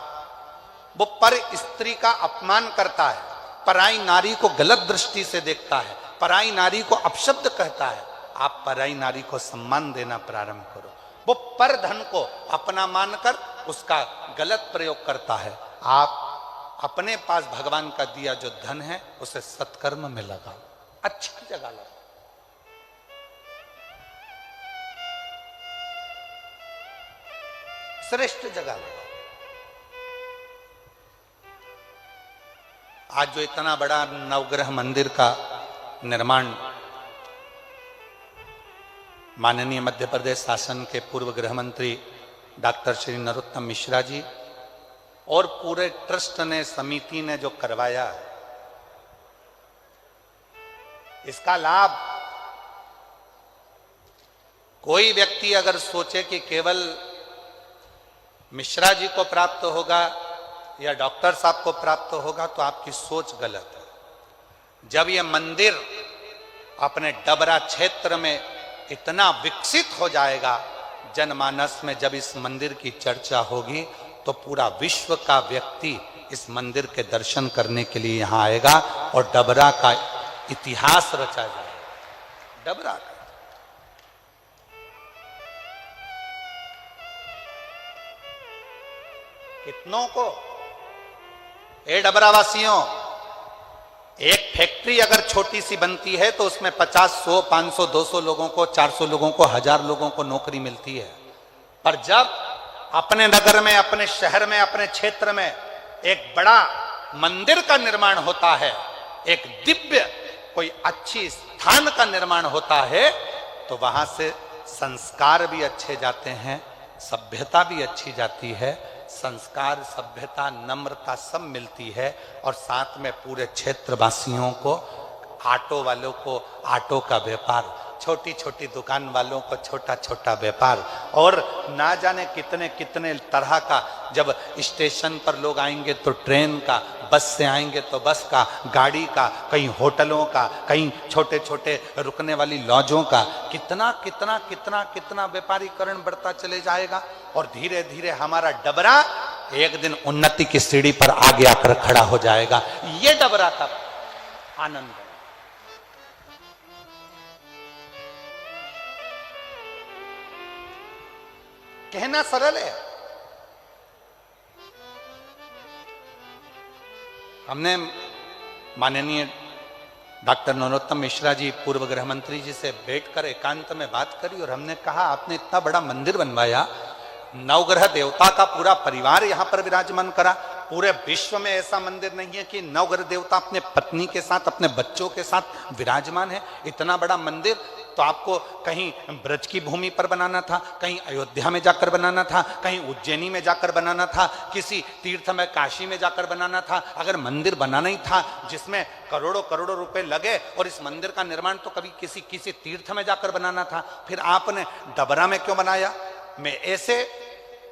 वो पर स्त्री का अपमान करता है, पराई नारी को गलत दृष्टि से देखता है, पराई नारी को अपशब्द कहता है। आप पराई नारी को सम्मान देना प्रारंभ करो। वो पर धन को अपना मानकर उसका गलत प्रयोग करता है। आप अपने पास भगवान का दिया जो धन है उसे सत्कर्म में लगाओ, अच्छी जगह लगाओ। श्रेष्ठ जगह लगाओ। आज जो इतना बड़ा नवग्रह मंदिर का निर्माण माननीय मध्य प्रदेश शासन के पूर्व गृह मंत्री डॉक्टर श्री नरोत्तम मिश्रा जी और पूरे ट्रस्ट ने, समिति ने जो करवाया, इसका लाभ कोई व्यक्ति अगर सोचे कि केवल मिश्रा जी को प्राप्त होगा या डॉक्टर साहब को प्राप्त होगा तो आपकी सोच गलत है। जब यह मंदिर अपने डबरा क्षेत्र में इतना विकसित हो जाएगा, जनमानस में जब इस मंदिर की चर्चा होगी तो पूरा विश्व का व्यक्ति इस मंदिर के दर्शन करने के लिए यहां आएगा और डबरा का इतिहास रचा जाएगा। डबरा का कितनों को, ए डबरावासियों, एक फैक्ट्री अगर छोटी सी बनती है तो उसमें 50, 100, 500, 200 लोगों को, 400 लोगों को, 1000 लोगों को नौकरी मिलती है। पर जब अपने नगर में, अपने शहर में, अपने क्षेत्र में एक बड़ा मंदिर का निर्माण होता है, एक दिव्य कोई अच्छी स्थान का निर्माण होता है, तो वहां से संस्कार भी अच्छे जाते हैं, सभ्यता भी अच्छी जाती है। संस्कार, सभ्यता, नम्रता सब मिलती है और साथ में पूरे क्षेत्रवासियों को, ऑटो वालों को ऑटो का व्यापार, छोटी छोटी दुकान वालों को छोटा छोटा व्यापार, और ना जाने कितने कितने तरह का, जब स्टेशन पर लोग आएंगे तो ट्रेन का, बस से आएंगे तो बस का, गाड़ी का, कहीं होटलों का, कहीं छोटे छोटे रुकने वाली लॉजों का, कितना कितना कितना कितना व्यापारीकरण बढ़ता चले जाएगा। और धीरे धीरे हमारा डबरा एक दिन उन्नति की सीढ़ी पर आगे आकर खड़ा हो जाएगा। ये डबरा का आनंद है। कहना सरल है। हमने माननीय डॉक्टर नरोत्तम मिश्रा जी, पूर्व गृह मंत्री जी से बैठकर एकांत में बात करी और हमने कहा, आपने इतना बड़ा मंदिर बनवाया, नवग्रह देवता का पूरा परिवार यहां पर विराजमान करा। पूरे विश्व में ऐसा मंदिर नहीं है कि नवग्रह देवता अपने पत्नी के साथ, अपने बच्चों के साथ विराजमान है। इतना बड़ा मंदिर तो आपको कहीं ब्रज की भूमि पर बनाना था, कहीं अयोध्या में जाकर बनाना था, कहीं उज्जैनी में जाकर बनाना था, किसी तीर्थ में काशी में जाकर बनाना था। अगर मंदिर बनाना ही था जिसमें करोड़ों करोड़ों रुपए लगे, और इस मंदिर का निर्माण तो कभी किसी तीर्थ में जाकर बनाना था, फिर आपने डबरा में क्यों बनाया? मैं ऐसे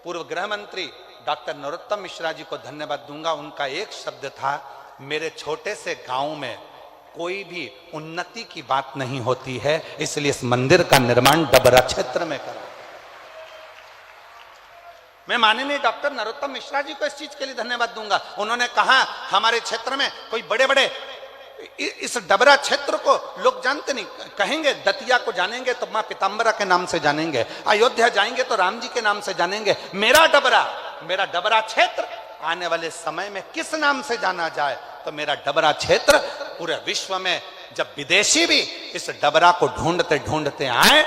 पूर्व गृह मंत्री डॉक्टर नरोत्तम मिश्रा जी को धन्यवाद दूंगा। उनका एक शब्द था, मेरे छोटे से गांव में कोई भी उन्नति की बात नहीं होती है, इसलिए इस मंदिर का निर्माण डबरा क्षेत्र में करा। मैं माननीय डॉक्टर नरोत्तम मिश्रा जी को इस चीज के लिए धन्यवाद दूंगा। उन्होंने कहा, हमारे क्षेत्र में कोई बड़े बड़े, इस डबरा क्षेत्र को लोग जानते नहीं, कहेंगे दतिया को जानेंगे तो मां पीताम्बरा के नाम से जानेंगे, अयोध्या जाएंगे तो राम जी के नाम से जानेंगे। मेरा डबरा क्षेत्र आने वाले समय में किस नाम से जाना जाए? तो मेरा डबरा क्षेत्र पूरे विश्व में, जब विदेशी भी इस डबरा को ढूंढते ढूंढते आए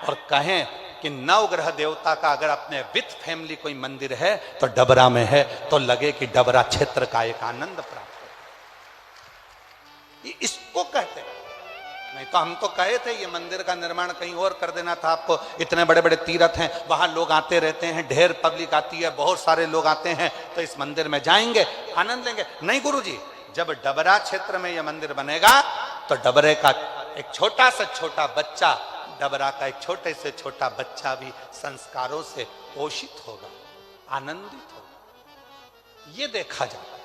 और कहें कि नवग्रह देवता का अगर अपने विथ फैमिली कोई मंदिर है तो डबरा में है, तो लगे कि डबरा क्षेत्र का एक आनंद प्राप्त हो। इसको कहते हैं। नहीं तो हम तो कहे थे ये मंदिर का निर्माण कहीं और कर देना था आपको। इतने बड़े बड़े तीर्थ हैं, वहां लोग आते रहते हैं, ढेर पब्लिक आती है, बहुत सारे लोग आते हैं, तो इस मंदिर में जाएंगे, आनंद लेंगे। नहीं गुरुजी, जब डबरा क्षेत्र में यह मंदिर बनेगा तो डबरे का एक छोटा से छोटा बच्चा, डबरा का एक छोटे से छोटा बच्चा भी संस्कारों से पोषित होगा, आनंदित होगा। ये देखा जाए।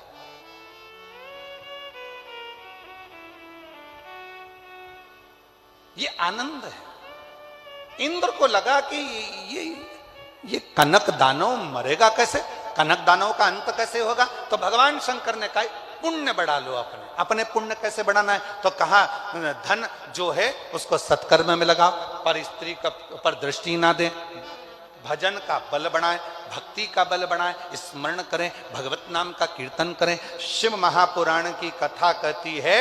ये आनंद है। इंद्र को लगा कि ये कनक दानव मरेगा कैसे, कनक दानव का अंत कैसे होगा। तो भगवान शंकर ने कहा पुण्य बढ़ा लो, अपने पुण्य कैसे बढ़ाना है। तो कहा धन जो है उसको सत्कर्म में लगाओ, पर स्त्री का पर दृष्टि ना दें, भजन का बल बढ़ाएं, भक्ति का बल बढ़ाएं, स्मरण करें, भगवत नाम का कीर्तन करें। शिव महापुराण की कथा कहती है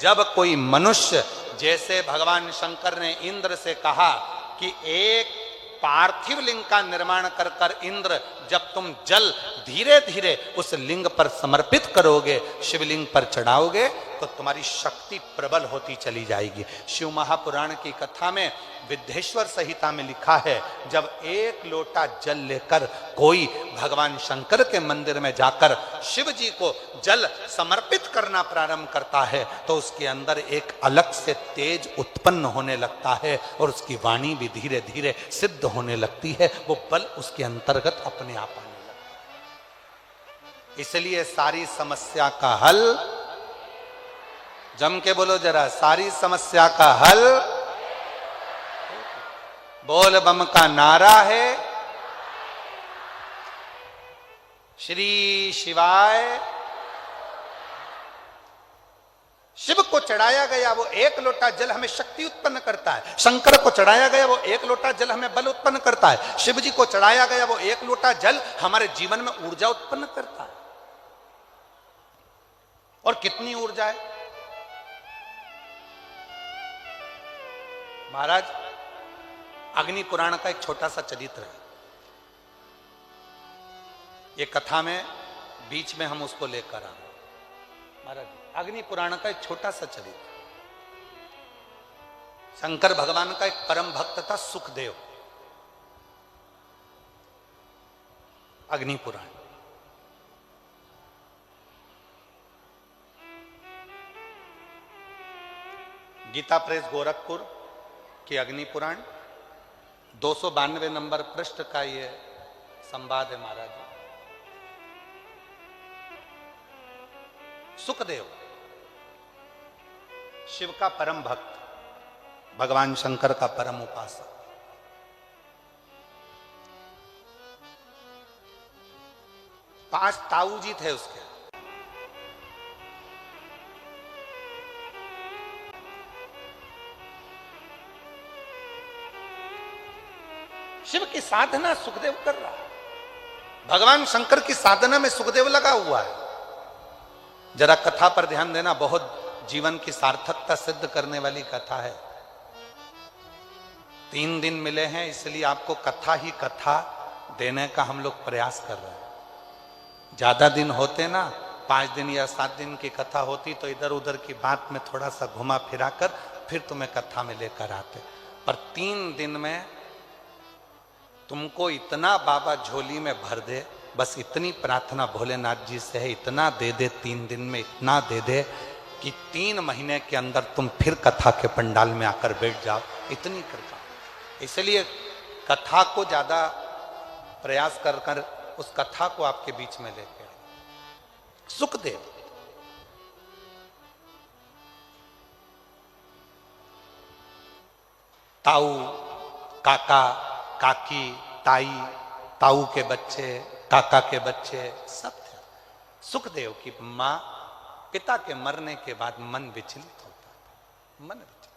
जब कोई मनुष्य, जैसे भगवान शंकर ने इंद्र से कहा कि एक पार्थिव लिंग का निर्माण कर कर इंद्र जब तुम जल धीरे धीरे उस लिंग पर समर्पित करोगे, शिवलिंग पर चढ़ाओगे, तो तुम्हारी शक्ति प्रबल होती चली जाएगी। शिव महापुराण की कथा में विद्येश्वर संहिता में लिखा है जब एक लोटा जल लेकर कोई भगवान शंकर के मंदिर में जाकर शिव जी को जल समर्पित करना प्रारंभ करता है तो उसके अंदर एक अलग से तेज उत्पन्न होने लगता है और उसकी वाणी भी धीरे धीरे सिद्ध होने लगती है, वो बल उसके अंतर्गत अपने आप आने लगता है। इसलिए सारी समस्या का हल, जम के बोलो जरा, सारी समस्या का हल बोल बम का नारा है, श्री शिवाय। शिव को चढ़ाया गया वो एक लोटा जल हमें शक्ति उत्पन्न करता है, शंकर को चढ़ाया गया वो एक लोटा जल हमें बल उत्पन्न करता है, शिव जी को चढ़ाया गया वो एक लोटा जल हमारे जीवन में ऊर्जा उत्पन्न करता है। और कितनी ऊर्जा है महाराज। अग्नि पुराण का एक छोटा सा चरित्र है, ये कथा में बीच में हम उसको लेकर आए महाराज। अग्नि पुराण का एक छोटा सा चरित्र, शंकर भगवान का एक परम भक्त था सुखदेव। अग्नि पुराण गीता प्रेस गोरखपुर की अग्नि पुराण 292 नंबर पृष्ठ का ये संवाद है महाराज। सुखदेव शिव का परम भक्त, भगवान शंकर का परम उपासक, पांच ताऊ जी थे उसके। शिव की साधना सुखदेव कर रहा है, भगवान शंकर की साधना में सुखदेव लगा हुआ है। जरा कथा पर ध्यान देना, बहुत जीवन की सार्थकता सिद्ध करने वाली कथा है। 3 दिन मिले हैं इसलिए आपको कथा ही कथा देने का हम लोग प्रयास कर रहे हैं। ज्यादा दिन होते ना, 5 दिन या 7 दिन की कथा होती तो इधर उधर की बात में थोड़ा सा घुमा फिरा कर फिर तुम्हें कथा में लेकर आते, पर 3 दिन में तुमको इतना बाबा झोली में भर दे, बस इतनी प्रार्थना भोलेनाथ जी से है, इतना दे दे 3 दिन में, इतना दे दे कि 3 महीने के अंदर तुम फिर कथा के पंडाल में आकर बैठ जाओ, इतनी कृपा। इसलिए कथा को ज्यादा प्रयास कर कर उस कथा को आपके बीच में लेके आओ। सुखदेव ताऊ, काका, काकी, ताई, ताऊ के बच्चे, काका के बच्चे सब थे। सुखदेव की मां पिता के मरने के बाद मन विचलित होता था, मन विचलित।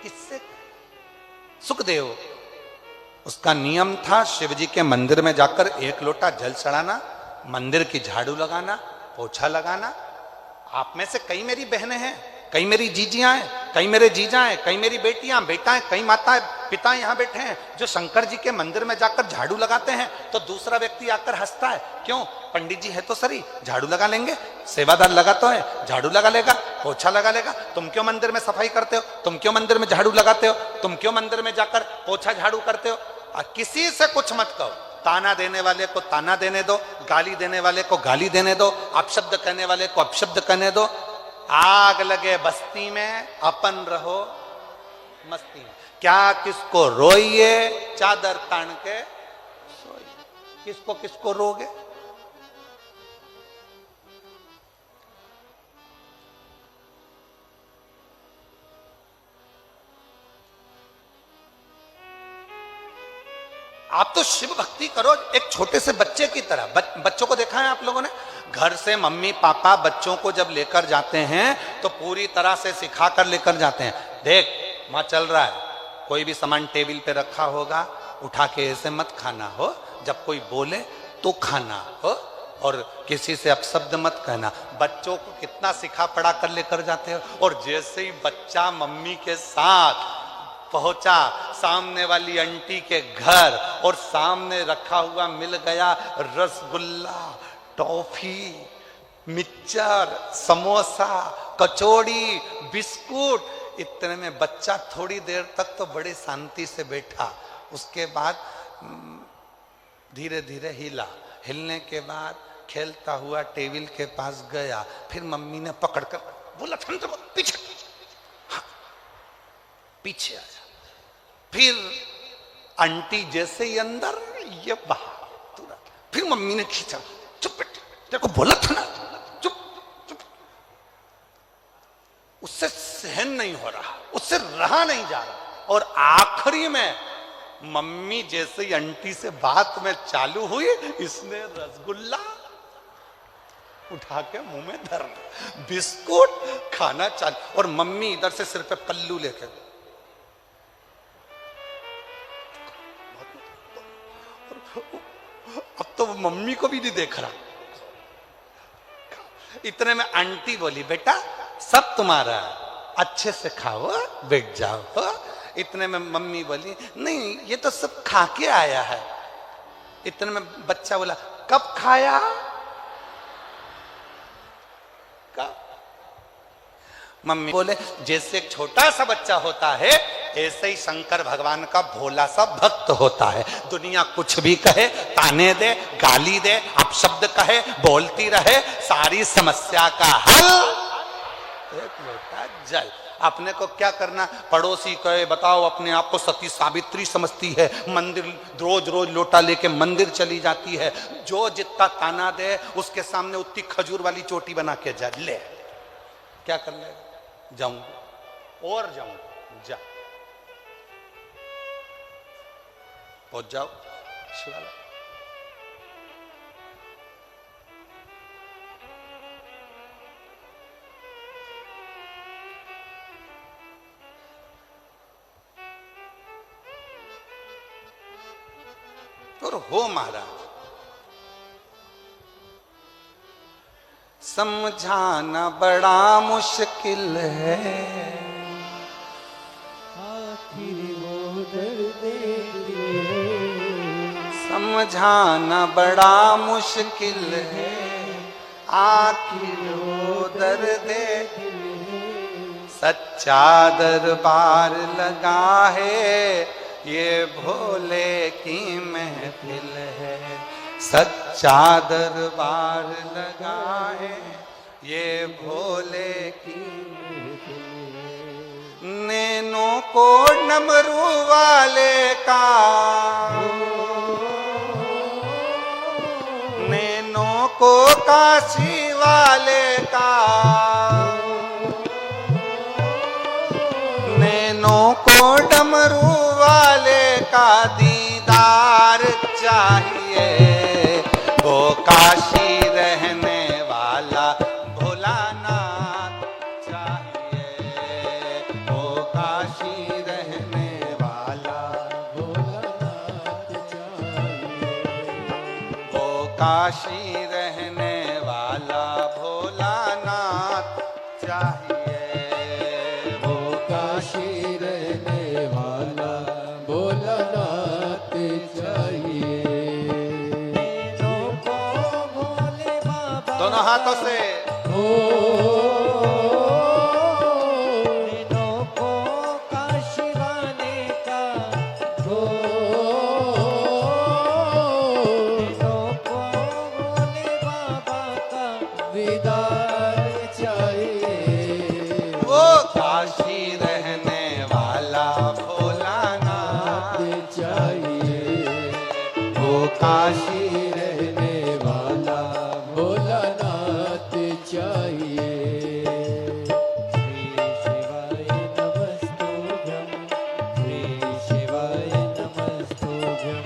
किससे? सुखदेव उसका नियम था शिव जी के मंदिर में जाकर 1 लोटा जल चढ़ाना, मंदिर की झाड़ू लगाना, पोछा लगाना। आप में से कई मेरी बहनें हैं, कई मेरी जीजियां हैं, कई मेरे जीजा हैं, कई मेरी बेटियां बेटा हैं, कई माताएं पिता यहाँ बैठे हैं जो शंकर जी के मंदिर में जाकर झाड़ू लगाते हैं तो दूसरा व्यक्ति आकर हंसता है, क्यों? पंडित जी है तो सही, झाड़ू लगा लेंगे, सेवादार लगा तो है, झाड़ू लगा लेगा, पोछा लगा लेगा। तुम क्यों मंदिर में सफाई करते हो? तुम क्यों मंदिर में झाड़ू लगाते हो? तुम क्यों मंदिर में जाकर पोछा झाड़ू करते हो? किसी से कुछ मत कहो, ताना देने वाले को ताना देने दो, गाली देने वाले को गाली देने दो, अपशब्द कहने वाले को अपशब्द कहने दो। आग लगे बस्ती में, अपन रहो मस्ती में। क्या किसको रोइए, चादर तान के सोइए। किसको किसको रोगे? आप तो शिव भक्ति करो एक छोटे से बच्चे की तरह। बच्चों को देखा है आप लोगों ने, घर से मम्मी पापा बच्चों को जब लेकर जाते हैं तो पूरी तरह से सिखा कर लेकर जाते हैं। देख माँ चल रहा है, कोई भी सामान टेबल पे रखा होगा उठा के ऐसे मत खाना हो, जब कोई बोले तो खाना हो, और किसी से अपशब्द मत कहना। बच्चों को कितना सिखा पढ़ा कर लेकर जाते हो। और जैसे ही बच्चा मम्मी के साथ पहुंचा सामने वाली आंटी के घर और सामने रखा हुआ मिल गया रसगुल्ला, टॉफी, मिक्सचर, समोसा, कचौड़ी, बिस्कुट, इतने में बच्चा थोड़ी देर तक तो बड़ी शांति से बैठा। उसके बाद धीरे धीरे हिला, हिलने के बाद खेलता हुआ टेबल के पास गया, फिर मम्मी ने पकड़कर बोला पीछे, हाँ, पीछे आया। फिर आंटी जैसे ही अंदर, ये बाहर तुरंत। फिर मम्मी ने खींचा, चुप बेटे, तेरे को बोला था ना, चुप चुप। उससे सहन नहीं हो रहा, उससे रहा नहीं जा रहा। और आखिरी में मम्मी जैसे ही आंटी से बात में चालू हुई, इसने रसगुल्ला उठा के मुंह में धर लिया, बिस्कुट खाना चालू। और मम्मी इधर से सिर पे पल्लू लेके, अब तो वो मम्मी को भी नहीं देख रहा। इतने में आंटी बोली बेटा सब तुम्हारा है, अच्छे से खाओ, बैठ जाओ। इतने में मम्मी बोली नहीं ये तो सब खा के आया है। इतने में बच्चा बोला कब खाया, कब? मम्मी बोले जैसे एक छोटा सा बच्चा होता है ऐसे ही शंकर भगवान का भोला सा भक्त होता है। दुनिया कुछ भी कहे, ताने दे, गाली दे, अपशब्द कहे, बोलती रहे, सारी समस्या का हल एक लोटा जल। अपने को क्या करना, पड़ोसी कहे बताओ अपने आप को सती सावित्री समझती है, मंदिर रोज रोज लोटा लेके मंदिर चली जाती है, जो जितना ताना दे उसके सामने उतनी खजूर वाली चोटी बना के जा ले। क्या कर ले, जाऊंगा और जाऊंगा, जा पहुंच जाओ शिवाला। और हो महाराज समझाना बड़ा मुश्किल है, आखिर वो दर्द दिल है, समझाना बड़ा मुश्किल है, आखिर वो दर्द दिल है। सच्चा दरबार लगा है ये भोले की महफिल है, सच्चा दरबार लगा है ये भोले की महफिल है। नैनों को डमरू वाले का, नैनों को काशी वाले का, नैनों को डमरू वाले का दीदार चाहिए, वो काशी रहने वाला भोलानाथ चाहिए, वो काशी रहने वाला भोलानाथ चाहिए, वो काशी रहने वाला भोलानाथ चाहिए, वो काशी रहने वाला भोलानाथ चाहिए। दोनों हाथों से दिनों को काशी वाले का, दिनों को भोले बाबा का दीदार चाहिए, वो काशी रहने वाला भोलानाथ चाहिए, वो काशी रहने वाला भोलानाथ चाहिए। श्री शिवाय नमस्तुभ्यं, श्री शिवाय नमस्तुभ्यं,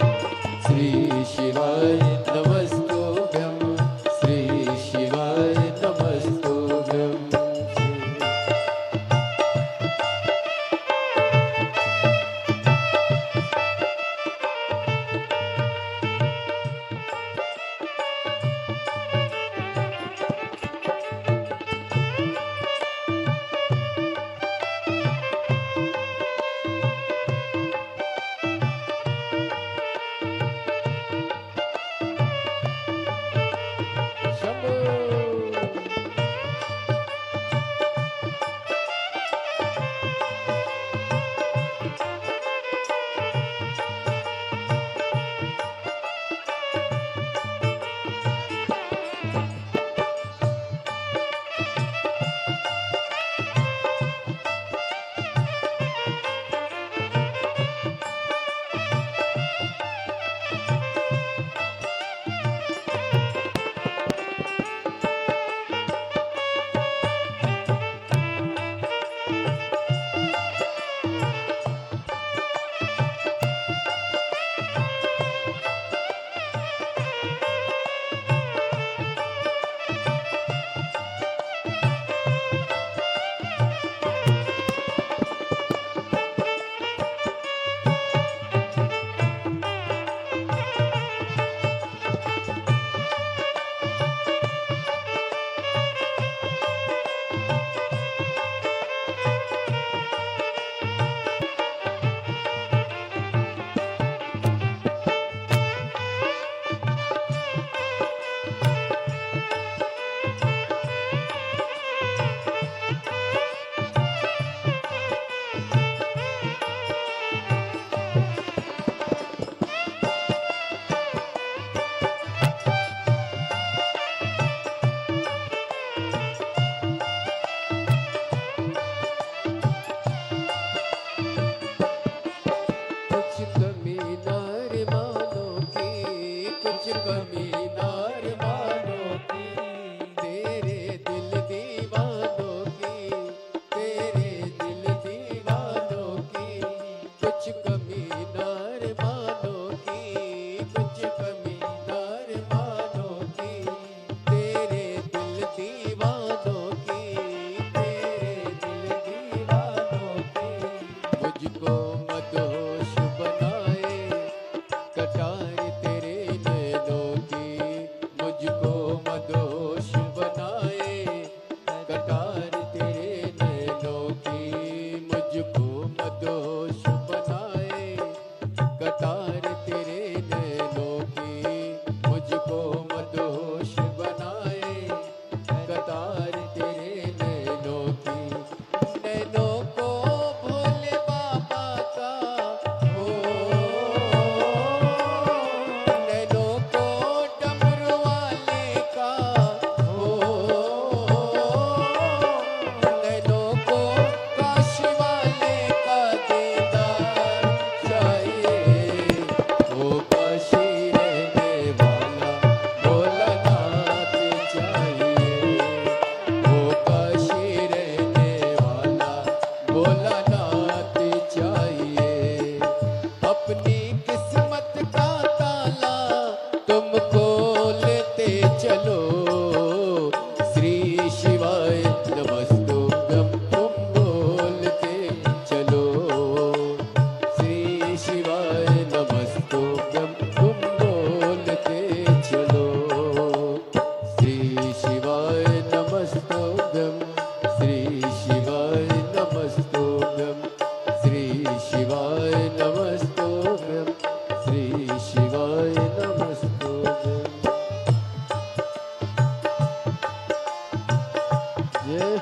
मदहोश बनाए, कटार तेरे नैनों की मुझको मदहोश बनाए, कटार तेरे नैनों की मुझको मदहोश बनाए, कटार तेरे नैनों की मुझको मदहोश बनाए, कतार तेरे नैनों की, नैनों को भोले बाबा का हो, नैनों को डमरू वाले का हो, नैनों को काशी वाले का दीदार चाहिए, ओ काशी रहने वाला भोलानाथ चाहिए, ओ काशी रहने वाला भोलानाथ चाहिए। अपनी किस्मत का ताला तुम खोलते चलो, श्री शिवाय नमस्तुभ्यं तुम बोलते चलो, श्री शिवाय नमस्तुभ्यं तुम बोलते चलो, श्री शिवाय नमस्तुभ्यं, श्री शिवाय नमस्तुभ्यं, श्री शिवाय नमस्तुभ्यं, श्री शिवाय नमस्तुभ्यं। जय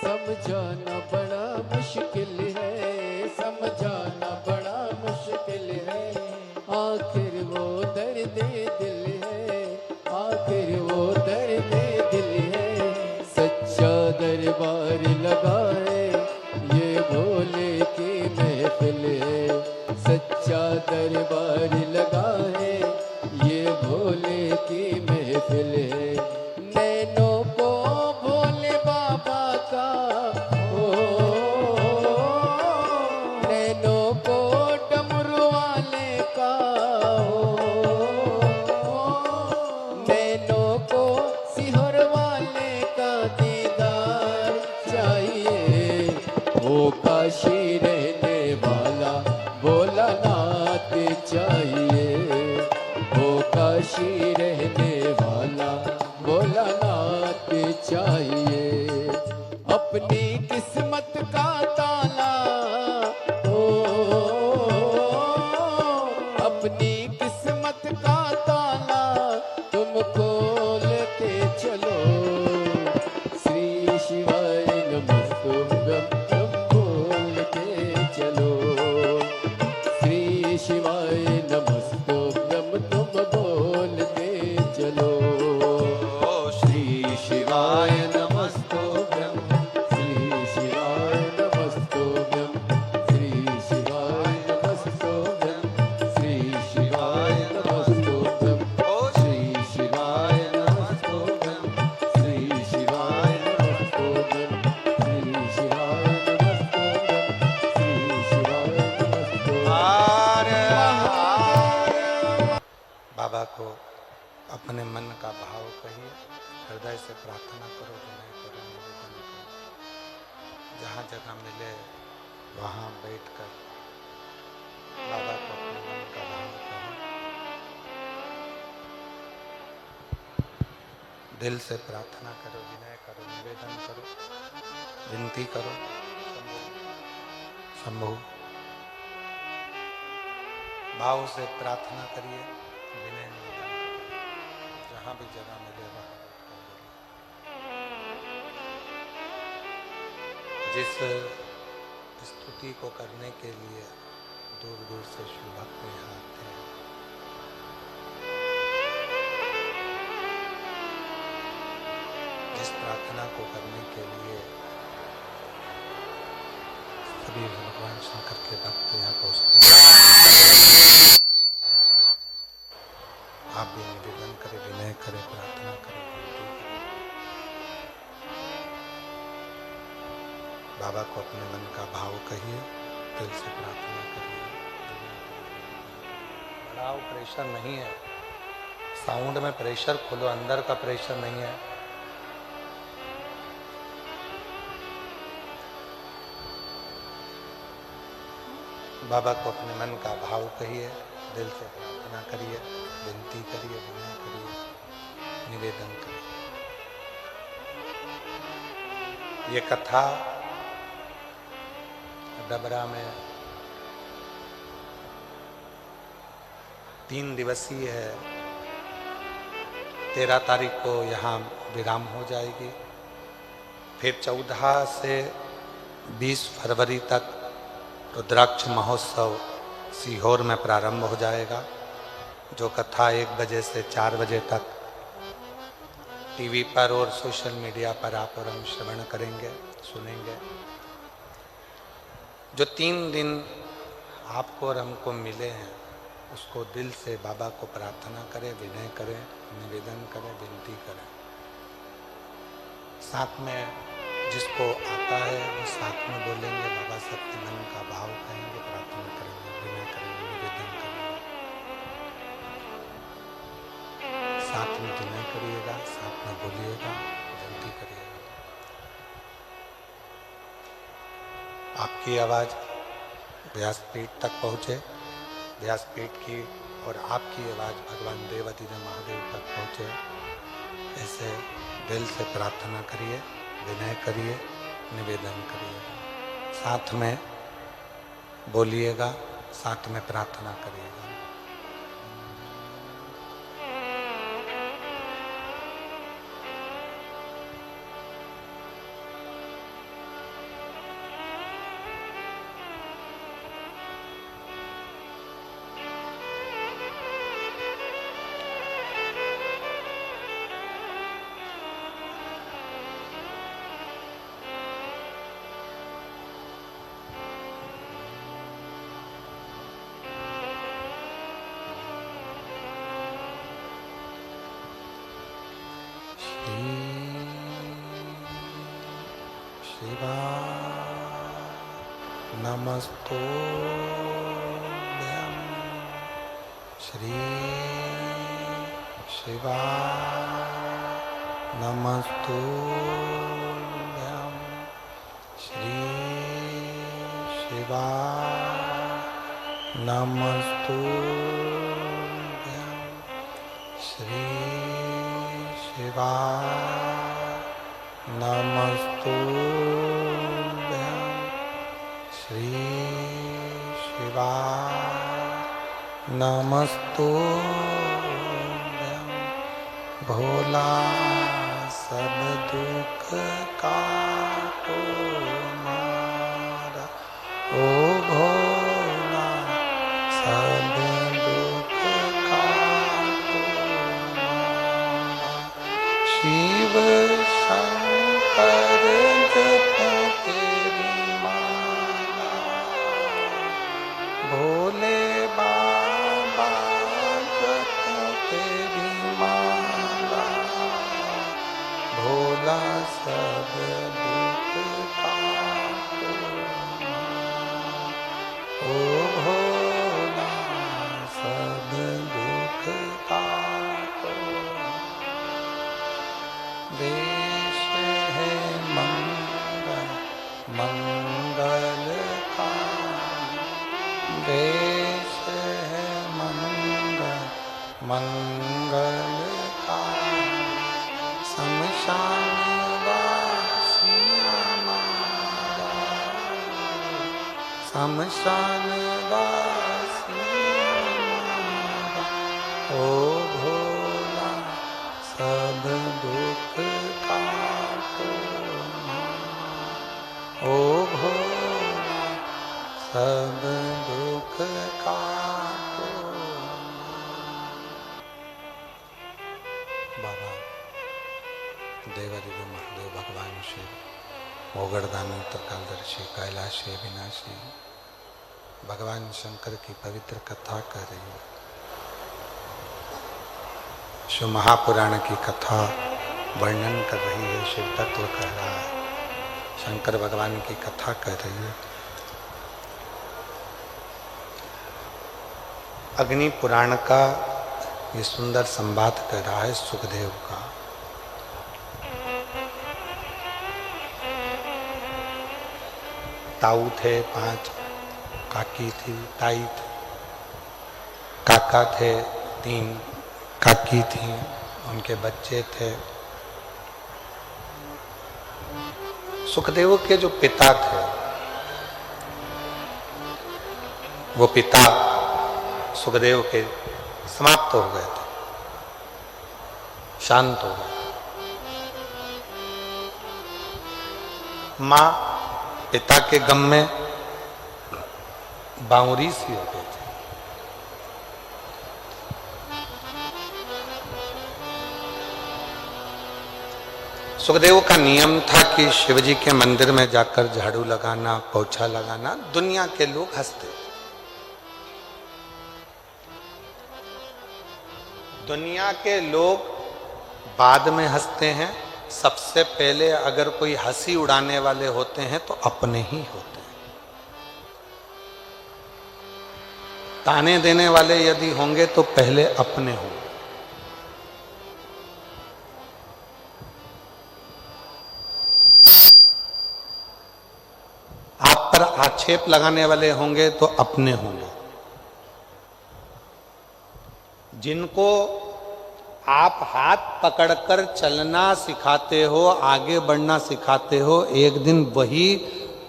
समझाना बड़ा मुश्किल है, समझाना बड़ा मुश्किल है। आखिर वो दर्द दिल है, आखिर वो दर्द दिल है। सच्चा दरबार लगाए ये भोले की महफिल है, सच्चा दरबार लगाए ये भोले की महफिल है। नैनों को भोले बाबा का ओ, नैनों को डमरू वाले का नैनों को सिहर वाले का दीदार चाहिए। वो काशी रहने वाला भोलानाथ चाहिए, वो काशी रहने वाला भोलानाथ चाहिए। अपनी किस्मत का ताला ओ, अपनी किस्मत का ताला तुम खोल के चलो। श्री शिवाय नमस्तुभ्यं तुम बोल के चलो। श्री शिवाय नमस्तुभ्यं तुम बोल के चलो। श्री शिवाय नमस्तुभ्यं, श्री शिवाय नमस्तुभ्यं, श्री शिवाय नमस्तुभ्यं, श्री शिवाय नमस्तुभ्यं, श्री शिवाय नमस्तुभ्यं, श्री शिवाय नमस्तुभ्यं, श्री शिवाय नमस्तुभ्यं, श्री शिवाय नमस्तुभ्यं। बाबा को अपने मन का भाव कहिए, हृदय से प्रार्थना करो, विनय करो, निवेदन करो। जहाँ जगह मिले वहाँ बैठकर बाबा को अपने मन का भाव कहो, दिल से प्रार्थना करो, विनय करो, निवेदन करो, विनती करो। शंभु भाव से प्रार्थना करिए, विनय निवेदन करिए। जहाँ भी जगह मिले वहाँ जिस स्तुति को करने के लिए दूर दूर से शिव भक्त यहाँ आते हैं, जिस प्रार्थना को करने के लिए सभी भगवान शंकर के भक्त यहाँ पहुँचते हैं, आप भी निवेदन करें, विनय करें, प्रार्थना करें, विनती करें। बाबा को अपने मन का भाव कहिए, दिल से प्रार्थना करिए। बढ़ाओ, प्रेशर नहीं है। साउंड में प्रेशर खोलो, अंदर का प्रेशर नहीं है। बाबा को अपने मन का भाव कहिए, दिल से प्रार्थना करिए, विनती करिए, विनय करिए, निवेदन करिए। ये कथा डबरा में 3 दिवसीय है। 13 तारीख को यहाँ विराम हो जाएगी। फिर 14 से 20 फरवरी तक रुद्राक्ष महोत्सव सीहोर में प्रारंभ हो जाएगा, जो कथा 1 बजे से 4 बजे तक टीवी पर और सोशल मीडिया पर आप और हम श्रवण करेंगे, सुनेंगे। जो 3 दिन आपको और हमको मिले हैं, उसको दिल से बाबा को प्रार्थना करें, विनय करें, निवेदन करें, विनती करें। साथ में जिसको आता है वो साथ में बोलेंगे, बाबा से अपने मन का भाव कहेंगे, प्रार्थना करेंगे, विनय करेंगे, निवेदन करेंगे। साथ में विनय करिएगा, साथ में बोलिएगा, विनती करिएगा। आपकी आवाज़ व्यासपीठ तक पहुँचे, व्यासपीठ की और आपकी आवाज़ भगवान देवाधिदेव महादेव तक पहुँचे, ऐसे दिल से प्रार्थना करिए, विनय करिए, निवेदन करिएगा। साथ में बोलिएगा, साथ में प्रार्थना करिएगा। श्री शिवाय नमस्तुभ्यं श्री शिवाय नमस्तुभ्यं श्री शिवाय नमस्तुभ्यं श्री शिवाय नमस्तुभ्यं श्री शिवाय नमस्तुभ्यं भोला सब दुख काटो मारा ओ भोला सब दुख काटो मारा शिव शंकर जपो तेरी माला भोले बाबा जपो तेरी माला भोला सब दुख काटो ओ भोला सब दुख काटो देश है मंगल मंगल का देश है मंगल मंगल का शमशान वासी हमारा शमशान वासी हमारा ओ भोला सब दुख काटो ओ भोला सब दुख काटो बाबा देवादिदेव महादेव भगवान शिव मोगड़दानी त्रिकालदर्शी कैलाशी विनाशी भगवान शंकर की पवित्र कथा कर रही है। शिव महापुराण की कथा वर्णन कर रही है, शिव तत्व कह रहा है, शंकर भगवान की कथा कर रही है। अग्नि पुराण का ये सुंदर संवाद कर रहा है सुखदेव का। ताऊ थे 5, काकी थी, ताई थी, काका थे 3, काकी थी, उनके बच्चे थे। सुखदेव के जो पिता थे वो पिता सुखदेव के समाप्त हो गए थे, शांत हो गए। मां पिता के गम में बावरी सी हो गई थी। सुखदेव का नियम था कि शिवजी के मंदिर में जाकर झाड़ू लगाना, पोछा लगाना। दुनिया के लोग हंसते, दुनिया के लोग बाद में हंसते हैं, सबसे पहले अगर कोई हंसी उड़ाने वाले होते हैं तो अपने ही होते हैं। ताने देने वाले यदि होंगे तो पहले अपने होंगे। आप पर आक्षेप लगाने वाले होंगे तो अपने होंगे। जिनको आप हाथ पकड़कर चलना सिखाते हो, आगे बढ़ना सिखाते हो, एक दिन वही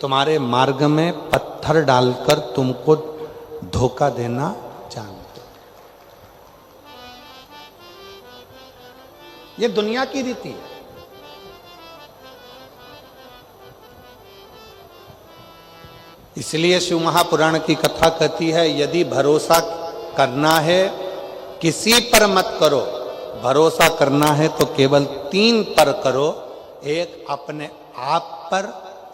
तुम्हारे मार्ग में पत्थर डालकर तुमको धोखा देना जानते। ये दुनिया की रीति है। इसलिए शिव महापुराण की कथा कहती है, यदि भरोसा करना है किसी पर मत करो, भरोसा करना है तो केवल 3 पर करो। एक अपने आप पर,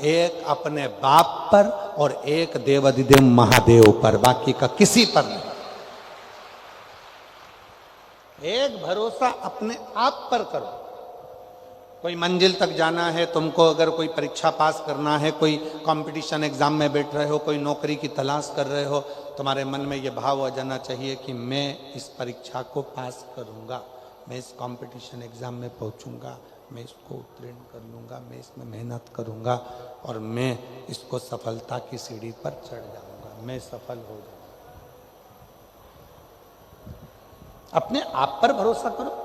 एक अपने बाप पर और एक देवादिदेव महादेव पर, बाकी का किसी पर नहीं। एक भरोसा अपने आप पर करो। कोई मंजिल तक जाना है, तुमको अगर कोई परीक्षा पास करना है, कोई कंपटीशन एग्जाम में बैठ रहे हो, कोई नौकरी की तलाश कर रहे हो, तुम्हारे मन में ये भाव आ जाना चाहिए कि मैं इस परीक्षा को पास करूँगा, मैं इस कंपटीशन एग्जाम में पहुँचूँगा, मैं इसको उत्तीर्ण कर लूँगा, मैं इसमें मेहनत करूँगा और मैं इसको सफलता की सीढ़ी पर चढ़ जाऊँगा, मैं सफल हो जाऊँगा। अपने आप पर भरोसा करो।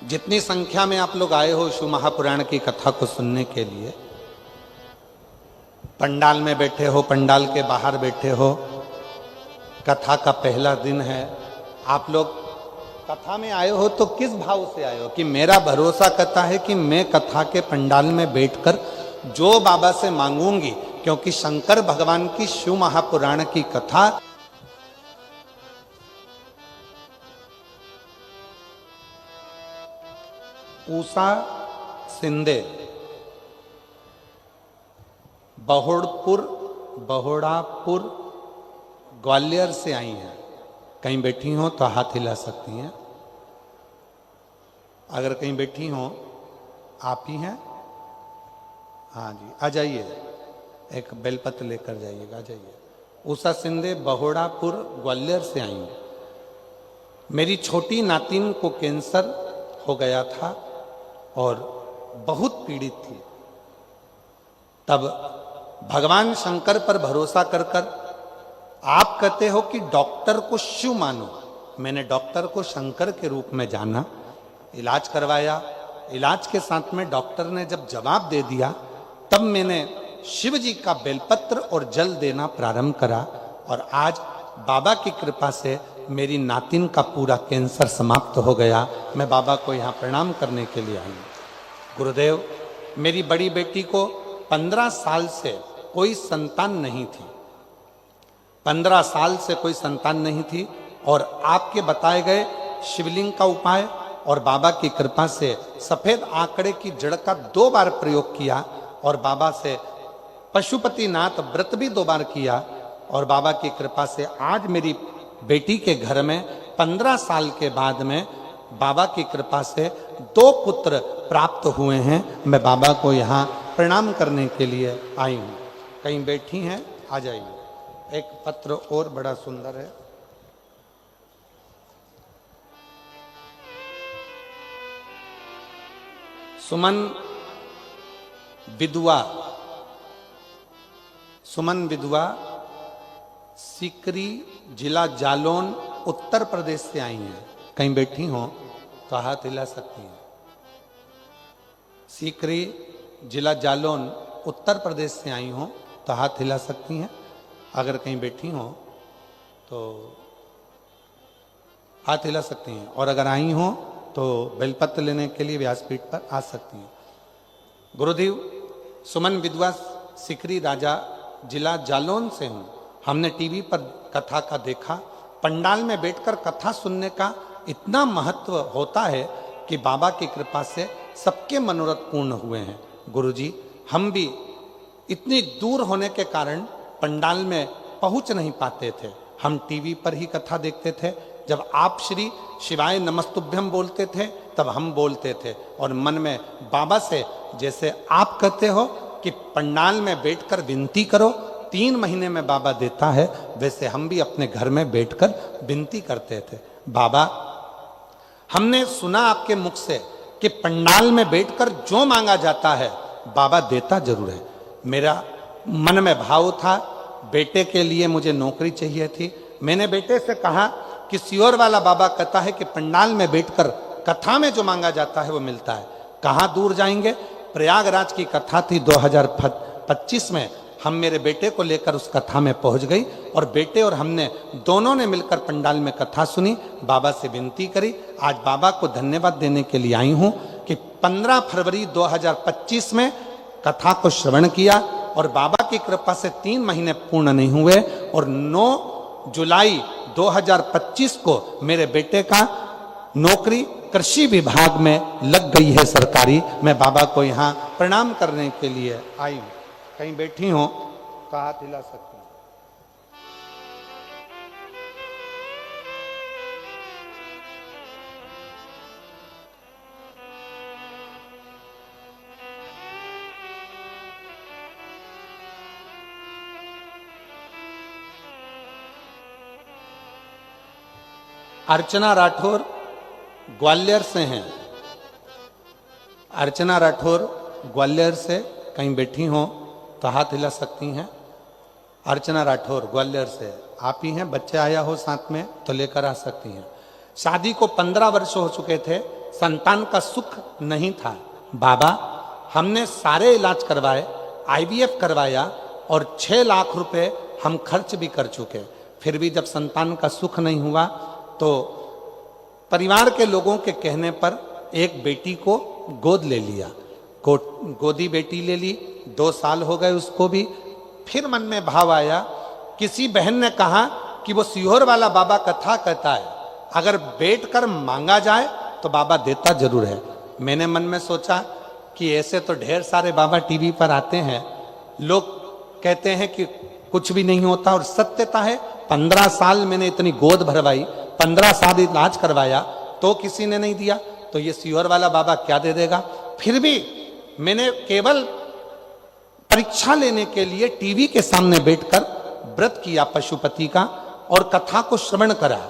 जितनी संख्या में आप लोग आए हो शिव महापुराण की कथा को सुनने के लिए, पंडाल में बैठे हो, पंडाल के बाहर बैठे हो, कथा का पहला दिन है, आप लोग कथा में आए हो तो किस भाव से आए हो? कि मेरा भरोसा करता है कि मैं कथा के पंडाल में बैठकर जो बाबा से मांगूंगी, क्योंकि शंकर भगवान की शिव महापुराण की कथा ऊषा सिंधे बहुड़ापुर ग्वालियर से आई हैं। कहीं बैठी हो तो हाथ हिला सकती हैं। अगर कहीं बैठी हो, आप ही हैं? हाँ जी, आ जाइए, एक बेलपत्र लेकर जाइएगा, आ जाइए। ऊषा सिंधे बहुड़ापुर ग्वालियर से आई हैं। मेरी छोटी नातिन को कैंसर हो गया था और बहुत पीड़ित थी। तब भगवान शंकर पर भरोसा कर कर आप कहते हो कि डॉक्टर को शिव मानो, मैंने डॉक्टर को शंकर के रूप में जाना, इलाज करवाया। इलाज के साथ में डॉक्टर ने जब जवाब दे दिया, तब मैंने शिव जी का बेलपत्र और जल देना प्रारंभ करा और आज बाबा की कृपा से मेरी नातिन का पूरा कैंसर समाप्त हो गया। मैं बाबा को यहाँ प्रणाम करने के लिए आई। गुरुदेव, मेरी बड़ी बेटी को 15 साल से कोई संतान नहीं थी, 15 साल से कोई संतान नहीं थी और आपके बताए गए शिवलिंग का उपाय और बाबा की कृपा से सफेद आंकड़े की जड़ का 2 बार प्रयोग किया और बाबा से पशुपतिनाथ व्रत भी 2 बार किया और बाबा की कृपा से आज मेरी बेटी के घर में 15 साल के बाद में बाबा की कृपा से 2 पुत्र प्राप्त हुए हैं। मैं बाबा को यहाँ प्रणाम करने के लिए आई हूँ। कहीं बैठी हैं? आ जाइए। एक पत्र और बड़ा सुंदर है। सुमन विधवा सीकरी जिला जालौन उत्तर प्रदेश से आई हैं। कहीं बैठी हो तो हाथ हिला सकती हैं। सीकरी जिला जालौन उत्तर प्रदेश से आई हो तो हाथ हिला सकती हैं। अगर कहीं बैठी हो तो हाथ हिला सकती हैं और अगर आई हो तो बेलपत्र लेने के लिए व्यासपीठ पर आ सकती हैं। गुरुदेव, सुमन विधवा सीकरी राजा जिला जालौन से हूँ। हमने टीवी पर कथा का देखा, पंडाल में बैठकर कथा सुनने का इतना महत्व होता है कि बाबा की कृपा से सबके मनोरथ पूर्ण हुए हैं। गुरुजी, हम भी इतनी दूर होने के कारण पंडाल में पहुंच नहीं पाते थे, हम टीवी पर ही कथा देखते थे। जब आप श्री शिवाय नमस्तुभ्यम बोलते थे तब हम बोलते थे और मन में बाबा से, जैसे आप कहते हो कि पंडाल में बैठकर विनती करो 3 महीने में बाबा देता है, वैसे हम भी अपने घर में बैठकर विनती करते थे। बाबा, हमने सुना आपके मुख से कि पंडाल में बैठकर जो मांगा जाता है बाबा देता जरूर है। मेरा मन में भाव था, बेटे के लिए मुझे नौकरी चाहिए थी। मैंने बेटे से कहा कि सियोर वाला बाबा कहता है कि पंडाल में बैठकर कथा में जो मांगा जाता है वो मिलता है। कहाँ दूर जाएंगे? प्रयागराज की कथा थी 2025 में, हम मेरे बेटे को लेकर उस कथा में पहुंच गई और बेटे और हमने दोनों ने मिलकर पंडाल में कथा सुनी, बाबा से विनती करी। आज बाबा को धन्यवाद देने के लिए आई हूं कि 15 फरवरी 2025 में कथा को श्रवण किया और बाबा की कृपा से 3 महीने पूर्ण नहीं हुए और 9 जुलाई 2025 को मेरे बेटे का नौकरी कृषि विभाग में लग गई है सरकारी। मैं बाबा को यहाँ प्रणाम करने के लिए आई हूँ। कहीं बैठी हो तो हाथ हिला सकती हूँ। अर्चना राठौर ग्वालियर से हैं। अर्चना राठौर ग्वालियर से कहीं बैठी हो तो हाथ हिला सकती हैं। अर्चना राठौर ग्वालियर से आप ही हैं, बच्चे आया हो साथ में तो लेकर आ सकती हैं। शादी को 15 वर्ष हो चुके थे, संतान का सुख नहीं था। बाबा हमने सारे इलाज करवाए, आईवीएफ करवाया और 6 लाख रुपए हम खर्च भी कर चुके, फिर भी जब संतान का सुख नहीं हुआ तो परिवार के लोगों के कहने पर एक बेटी को गोद ले लिया। गोदी बेटी ले ली, 2 साल हो गए उसको भी। फिर मन में भाव आया, किसी बहन ने कहा कि वो सीहोर वाला बाबा कथा कहता है, अगर बैठ कर मांगा जाए तो बाबा देता जरूर है। मैंने मन में सोचा कि ऐसे तो ढेर सारे बाबा टीवी पर आते हैं, लोग कहते हैं कि कुछ भी नहीं होता और सत्यता है। 15 साल मैंने इतनी गोद भरवाई, 15 साल इलाज करवाया तो किसी ने नहीं दिया, तो ये सीहोर वाला बाबा क्या दे देगा। फिर भी मैंने केवल परीक्षा लेने के लिए टीवी के सामने बैठकर व्रत किया पशुपति का और कथा को श्रवण करा।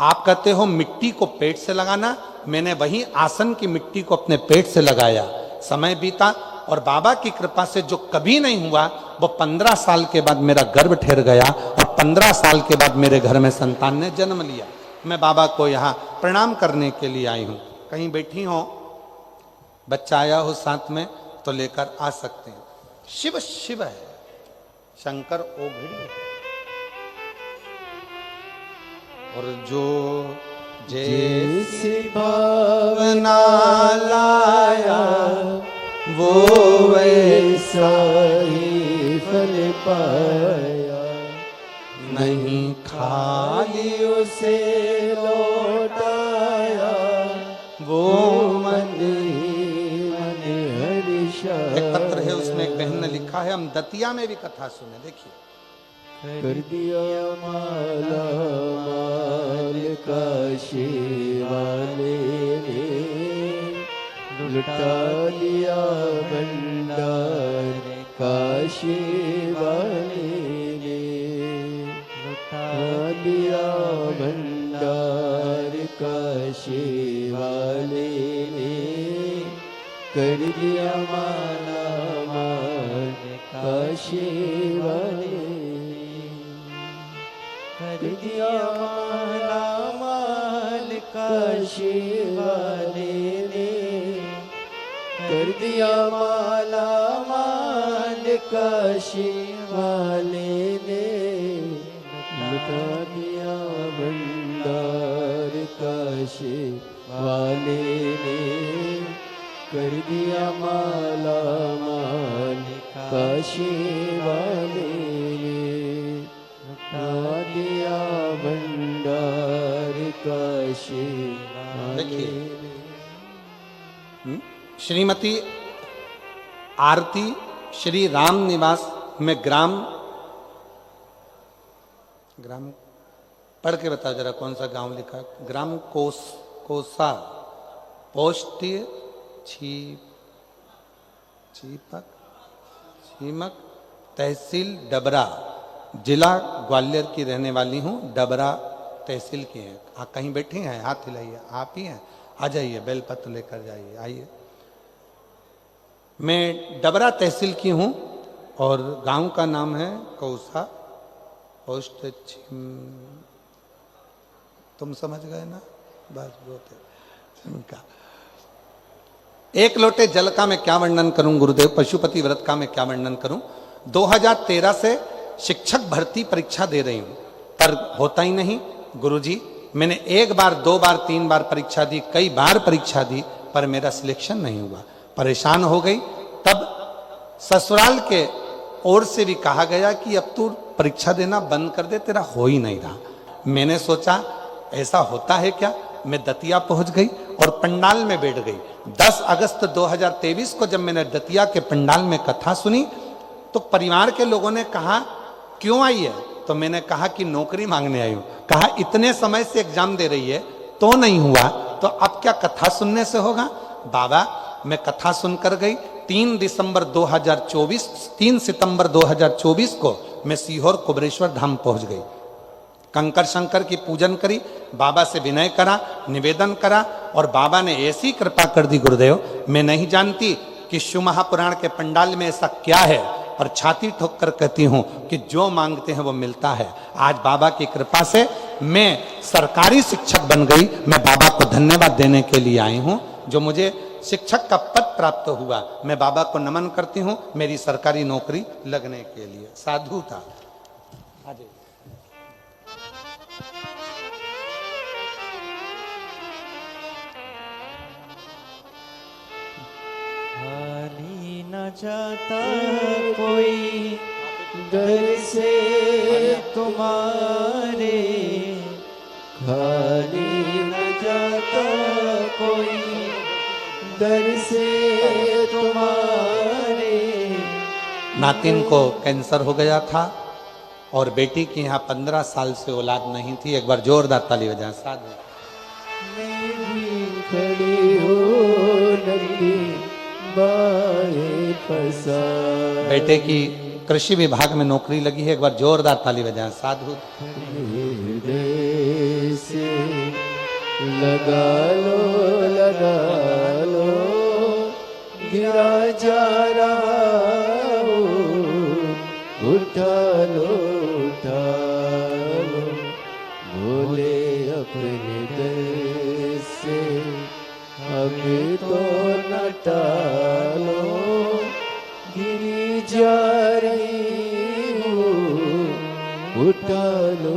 आप कहते हो मिट्टी को पेट से लगाना, मैंने वही आसन की मिट्टी को अपने पेट से लगाया। समय बीता और बाबा की कृपा से जो कभी नहीं हुआ वो 15 साल के बाद मेरा गर्भ ठहर गया और 15 साल के बाद मेरे घर में संतान ने जन्म लिया। मैं बाबा को यहाँ प्रणाम करने के लिए आई हूँ। कहीं बैठी हो, बच्चा आया हो साथ में तो लेकर आ सकते हैं। शिव शिव है, शंकर ओघड़ी है। और जो जैसी भावना लाया वो वैसा ही फल पाया, नहीं खाली उसे लौटाया वो मन ही मन हर्षा। एक पत्र है, उसमें एक बहन ने लिखा है, हम दतिया में भी कथा सुने। देखिए, कर दिया माला माल काशी वाले ने, लुटा लिया भंडार काशी वाले ने, लुटा लिया भंडार काशी वाले ने, कर दिया माला माल काशी वाले, कर दिया माला माल काशी वाले ने, कर दिया माला माल काशी वाले ने, लुटा दिया भंडार काशी वाले ने, कर दिया माला माल काशी वाले ने, लुटा दिया भंडार काशी वाले ने। श्रीमती आरती श्री राम निवास में ग्राम पढ़ के बताओ जरा कौन सा गांव लिखा। ग्राम कोसा, पोस्ट छीमक, तहसील डबरा, जिला ग्वालियर की रहने वाली हूँ। डबरा तहसील की हैं। आप कहीं बैठी हैं, हाथ हिलाइए। आप ही हैं, आ जाइए, बेलपत्र लेकर जाइए, आइए। मैं डबरा तहसील की हूँ और गांव का नाम है कौसा, पोस्ट तुम समझ गए ना, बस बहुत है। एक लोटे जल का मैं क्या वर्णन करूं गुरुदेव, पशुपति व्रत का मैं क्या वर्णन करूं। 2013 से शिक्षक भर्ती परीक्षा दे रही हूं पर होता ही नहीं गुरुजी। मैंने 1 बार 2 बार 3 बार परीक्षा दी, कई बार परीक्षा दी पर मेरा सिलेक्शन नहीं हुआ। परेशान हो गई। तब ससुराल के ओर से भी कहा गया कि अब तू परीक्षा देना बंद कर दे, तेरा हो ही नहीं रहा। मैंने सोचा ऐसा होता है क्या। मैं दतिया पहुंच गई और पंडाल में बैठ गई। 10 अगस्त 2023 को जब मैंने दतिया के पंडाल में कथा सुनी तो परिवार के लोगों ने कहा क्यों आई है, तो मैंने कहा कि नौकरी मांगने आई हूं। कहा इतने समय से एग्जाम दे रही है तो नहीं हुआ, तो अब क्या कथा सुनने से होगा। बाबा मैं कथा सुनकर गई। 3 सितंबर 2024 को मैं सीहोर कुबरेश्वर धाम पहुंच गई। कंकर शंकर की पूजन करी, बाबा से विनय करा, निवेदन करा, और बाबा ने ऐसी कृपा कर दी गुरुदेव, मैं नहीं जानती कि शिव महापुराण के पंडाल में ऐसा क्या है, और छाती ठोक कर कहती हूं कि जो मांगते हैं वो मिलता है। आज बाबा की कृपा से मैं सरकारी शिक्षक बन गई। मैं बाबा को धन्यवाद देने के लिए आई हूं, जो मुझे शिक्षक का पद प्राप्त हुआ। मैं बाबा को नमन करती हूं मेरी सरकारी नौकरी लगने के लिए। साधु था। खाली न जाता कोई दर से तुम्हारे, खाली न जाता कोई दर से तुम्हारे। नातिन को कैंसर हो गया था और बेटी की यहाँ 15 साल से औलाद नहीं थी। एक बार जोरदार ताली बजाएं साथ में। मैं भी खड़ी हूँ नदी बाहें पसार। बेटे की कृषि विभाग में नौकरी लगी है। एक बार जोरदार ताली बजाएं साधु। हृदय से लगा लो गिरा जा रहा हूँ, उठा लो भोले अपने दर से अभी तो न टालो, गिरी जा रही हूँ, उठा लो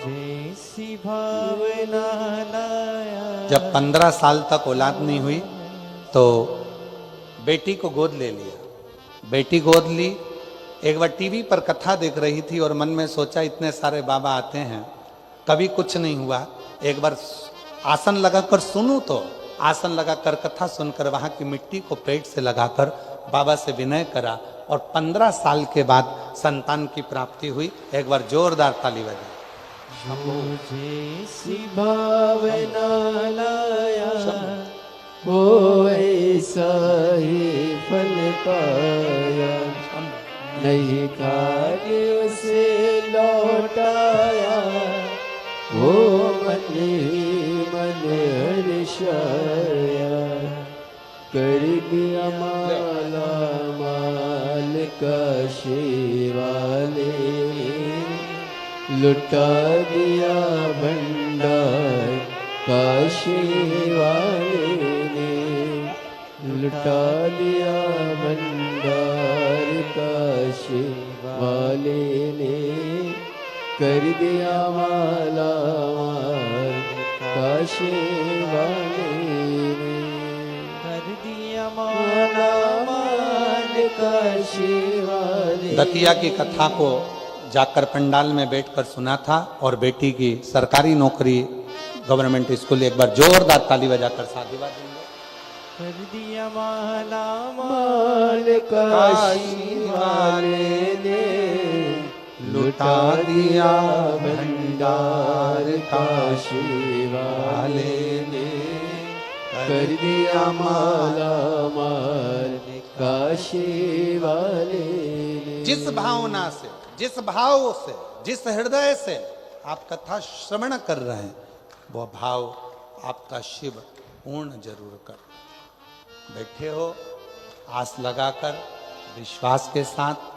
जैसी भावना लाया। जब 15 साल तक औलाद नहीं हुई तो बेटी को गोद ले लिया। बेटी गोद ली। एक बार टीवी पर कथा देख रही थी और मन में सोचा इतने सारे बाबा आते हैं, कभी कुछ नहीं हुआ, एक बार आसन लगाकर सुनूं। तो आसन लगाकर कथा सुनकर वहां की मिट्टी को पेट से लगाकर बाबा से विनय करा और 15 साल के बाद संतान की प्राप्ति हुई। एक बार जोरदार ताली बजाई। जैसी भावना लाया वो ऐसा ही फल पाया, नहीं खाली उसे लौटाया, वो मन ही मन हर्षाया। कर दिया माला माल काशी वाले, लुटा दिया भंडार काशी वाले ने, लुटा दिया भंडार काशी वाले ने। कर दिया माला माल काशी वाले ने, कर दिया माला माल काशी वाले। दतिया की कथा को जाकर पंडाल में बैठकर सुना था और बेटी की सरकारी नौकरी गवर्नमेंट स्कूल। एक बार जोरदार ताली बजाकर साधुवाद देंगे। कर दिया माला माल काशी वाले ने, लुटा दिया भंडार काशी वाले ने। कर दिया माला माल काशी वाले ने। जिस भावना से, जिस भाव से, जिस हृदय से आप कथा श्रवण कर रहे हैं, वो भाव आपका शिव पूर्ण जरूर कर। बैठे हो आस लगाकर, विश्वास के साथ।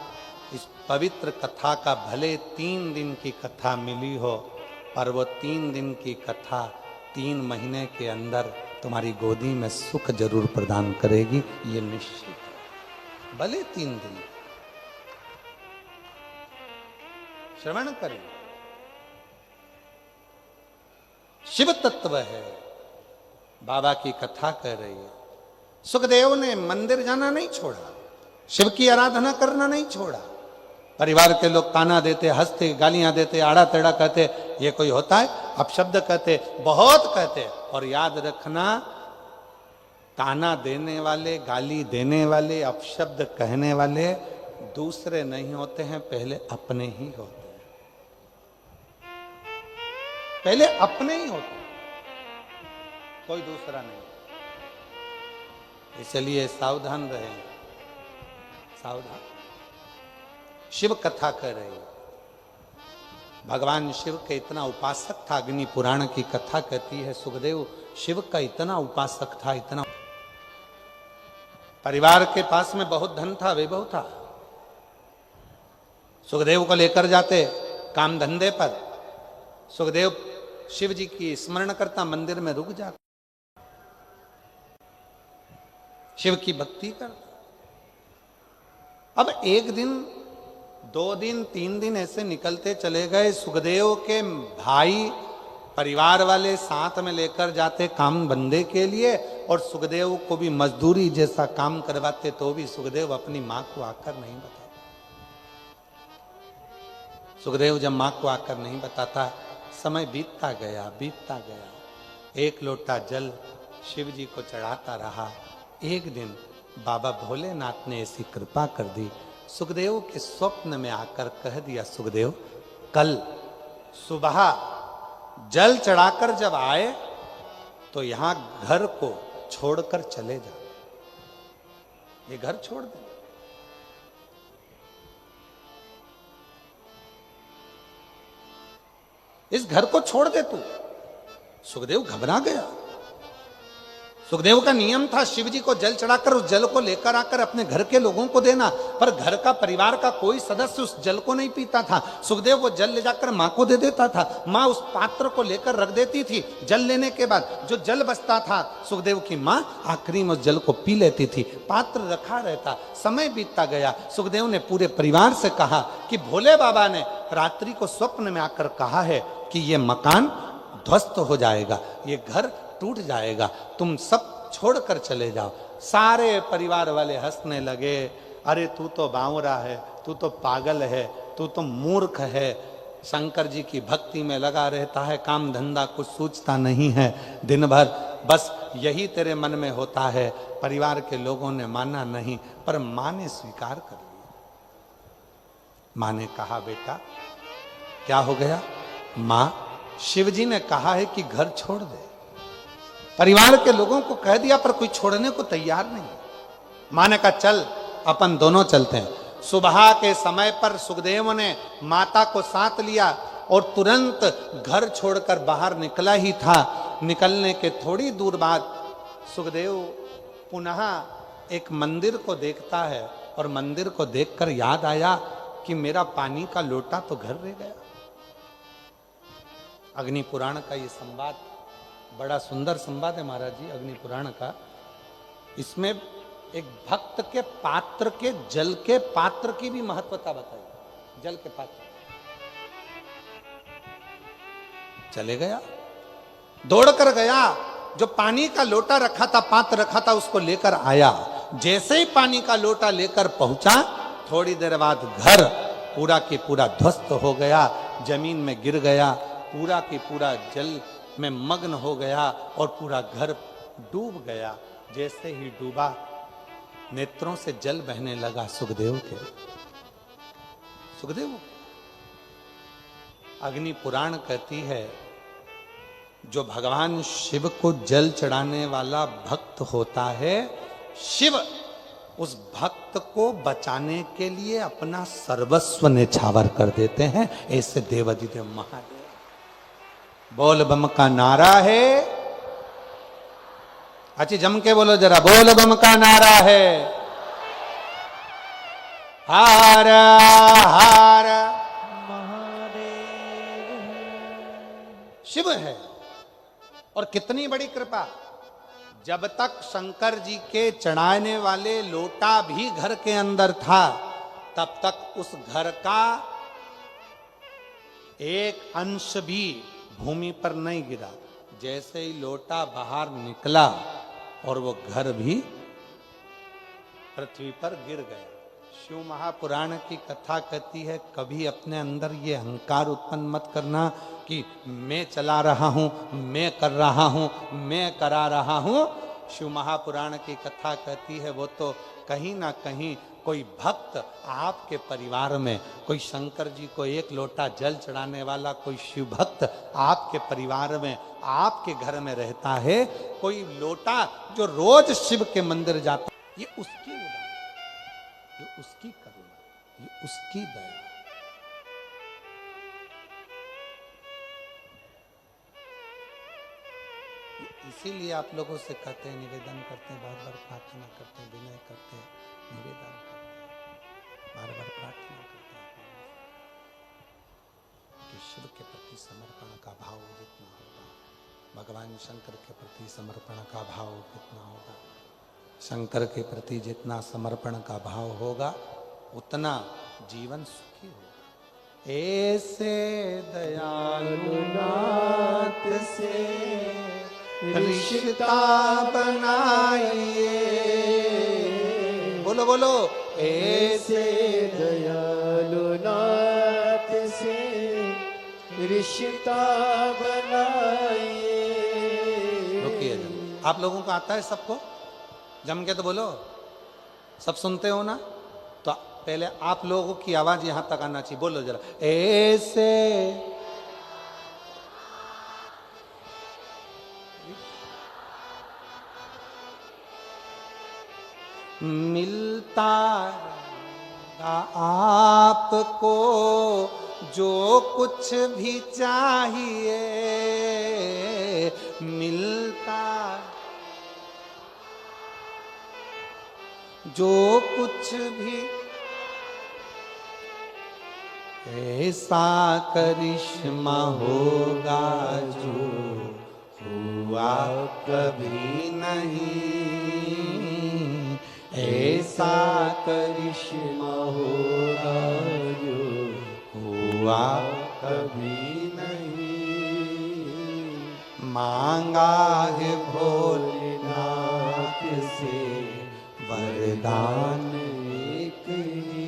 इस पवित्र कथा का भले 3 दिन की कथा मिली हो, पर वो 3 दिन की कथा 3 महीने के अंदर तुम्हारी गोदी में सुख जरूर प्रदान करेगी, ये निश्चित है। भले 3 दिन श्रवण करें। शिव तत्व है, बाबा की कथा कह रही है। सुखदेव ने मंदिर जाना नहीं छोड़ा, शिव की आराधना करना नहीं छोड़ा। परिवार के लोग ताना देते, हंसते, गालियां देते, आड़ा टेढ़ा कहते, ये कोई होता है? अपशब्द कहते, बहुत कहते। और याद रखना, ताना देने वाले, गाली देने वाले, अपशब्द कहने वाले दूसरे नहीं होते हैं, पहले अपने ही होते हैं। पहले अपने ही होते हैं, कोई दूसरा नहीं। इसलिए सावधान रहें, सावधान। शिव कथा कर रहे हैं, भगवान शिव के इतना उपासक था। अग्नि पुराण की कथा कहती है सुखदेव शिव का इतना उपासक था, इतना। परिवार के पास में बहुत धन था, वैभव था। सुखदेव को लेकर जाते काम धंधे पर, सुखदेव शिव जी की स्मरण करता, मंदिर में रुक जाता, शिव की भक्ति करता। अब एक दिन, 2 दिन, 3 दिन ऐसे निकलते चले गए। सुखदेव के भाई परिवार वाले साथ में लेकर जाते काम बंदे के लिए, और सुखदेव को भी मजदूरी जैसा काम करवाते, तो भी सुखदेव अपनी मां को आकर नहीं बताते। सुखदेव जब मां को आकर नहीं बताता, समय बीतता गया, बीतता गया। एक लोटा जल शिव जी को चढ़ाता रहा। एक दिन बाबा भोलेनाथ ने ऐसी कृपा कर दी, सुखदेव के स्वप्न में आकर कह दिया, सुखदेव कल सुबह जल चढ़ाकर जब आए तो यहां घर को छोड़कर चले जा, ये घर छोड़ दे। इस घर को छोड़ दे तू। सुखदेव घबरा गया। सुखदेव का नियम था शिव जी को जल चढ़ाकर उस जल को लेकर आकर अपने घर के लोगों को देना, पर घर का परिवार का कोई सदस्य उस जल को नहीं पीता था। सुखदेव वो जल ले जाकर मां को दे देता था, मां उस पात्र को लेकर रख देती थी। जल लेने के बाद जो जल बचता था, सुखदेव की मां आखिरी में उस जल को पी लेती थी, पात्र रखा रहता। समय बीतता गया। सुखदेव ने पूरे परिवार से कहा कि भोले बाबा ने रात्रि को स्वप्न में आकर कहा है कि ये मकान ध्वस्त हो जाएगा, ये घर टूट जाएगा, तुम सब छोड़कर चले जाओ। सारे परिवार वाले हंसने लगे, अरे तू तो बावरा है, तू तो पागल है, तू तो मूर्ख है, शंकर जी की भक्ति में लगा रहता है, काम धंधा कुछ सोचता नहीं है, दिन भर बस यही तेरे मन में होता है। परिवार के लोगों ने माना नहीं, पर मां ने स्वीकार कर लिया। मां ने कहा बेटा क्या हो गया? मां शिव जी ने कहा है कि घर छोड़ दे। परिवार के लोगों को कह दिया, पर कोई छोड़ने को तैयार नहीं। मां ने कहा चल अपन दोनों चलते हैं। सुबह के समय पर सुखदेव ने माता को साथ लिया और तुरंत घर छोड़कर बाहर निकला ही था। निकलने के थोड़ी दूर बाद सुखदेव पुनः एक मंदिर को देखता है, और मंदिर को देखकर याद आया कि मेरा पानी का लोटा तो घर रह गया। अग्नि पुराण का ये संवाद बड़ा सुंदर संवाद है महाराज जी, अग्नि पुराण का। इसमें एक भक्त के पात्र के जल के पात्र की भी महत्वता बताई। जल के पात्र चले गया, दौड़ कर गया, जो पानी का लोटा रखा था, पात्र रखा था, उसको लेकर आया। जैसे ही पानी का लोटा लेकर पहुंचा, थोड़ी देर बाद घर पूरा की पूरा ध्वस्त हो गया, जमीन में गिर गया, पूरा की पूरा जल में मग्न हो गया और पूरा घर डूब गया। जैसे ही डूबा, नेत्रों से जल बहने लगा सुखदेव के। सुखदेव, अग्नि पुराण कहती है जो भगवान शिव को जल चढ़ाने वाला भक्त होता है, शिव उस भक्त को बचाने के लिए अपना सर्वस्व निछावर कर देते हैं। ऐसे देवाधिदेव महादेव। बोल बम का नारा है, अच्छी जम के बोलो जरा, बोल बम का नारा है। हार हार महादेव शिव है। और कितनी बड़ी कृपा, जब तक शंकर जी के चढ़ाने वाले लोटा भी घर के अंदर था, तब तक उस घर का एक अंश भी भूमि पर नहीं गिरा। जैसे ही लोटा बाहर निकला और वो घर भी पृथ्वी पर गिर गया। शिव महापुराण की कथा कहती है, कभी अपने अंदर ये अहंकार उत्पन्न मत करना कि मैं चला रहा हूं, मैं कर रहा हूं, मैं करा रहा हूं। शिव महापुराण की कथा कहती है वो तो कहीं ना कहीं कोई भक्त आपके परिवार में, कोई शंकर जी को एक लोटा जल चढ़ाने वाला कोई शिव भक्त आपके परिवार में, आपके घर में रहता है, कोई लोटा जो रोज शिव के मंदिर जाता, ये उसकी उदार, ये उसकी करुणा, ये उसकी दया। इसीलिए आप लोगों से कहते हैं, निवेदन करते हैं, बार बार प्रार्थना करते हैं, विनय करते हैं, निवेदन करते हैं, बार बार प्रार्थना करते हैं कि शिव के प्रति समर्पण का भाव जितना होगा, भगवान शंकर के प्रति समर्पण का भाव कितना होगा, शंकर के प्रति जितना समर्पण का भाव होगा उतना जीवन सुखी होगा। ऐसे दयालु नाथ से रिश्ता बनाइए, बोलो बोलो, ऐसे दयालु नाथ से रिश्ता बनाइए। रुकिए, आप लोगों को आता है सबको? जम के तो बोलो, सब सुनते हो ना? तो पहले आप लोगों की आवाज यहां तक आना चाहिए, बोलो जरा, ऐसे मिलता आपको जो कुछ भी चाहिए, मिलता जो कुछ भी, ऐसा करिश्मा होगा जो हुआ कभी नहीं, ऐसा करिश्मा होगा जो हुआ कभी नहीं। मांगा है भोलेनाथ से वरदान एक ही,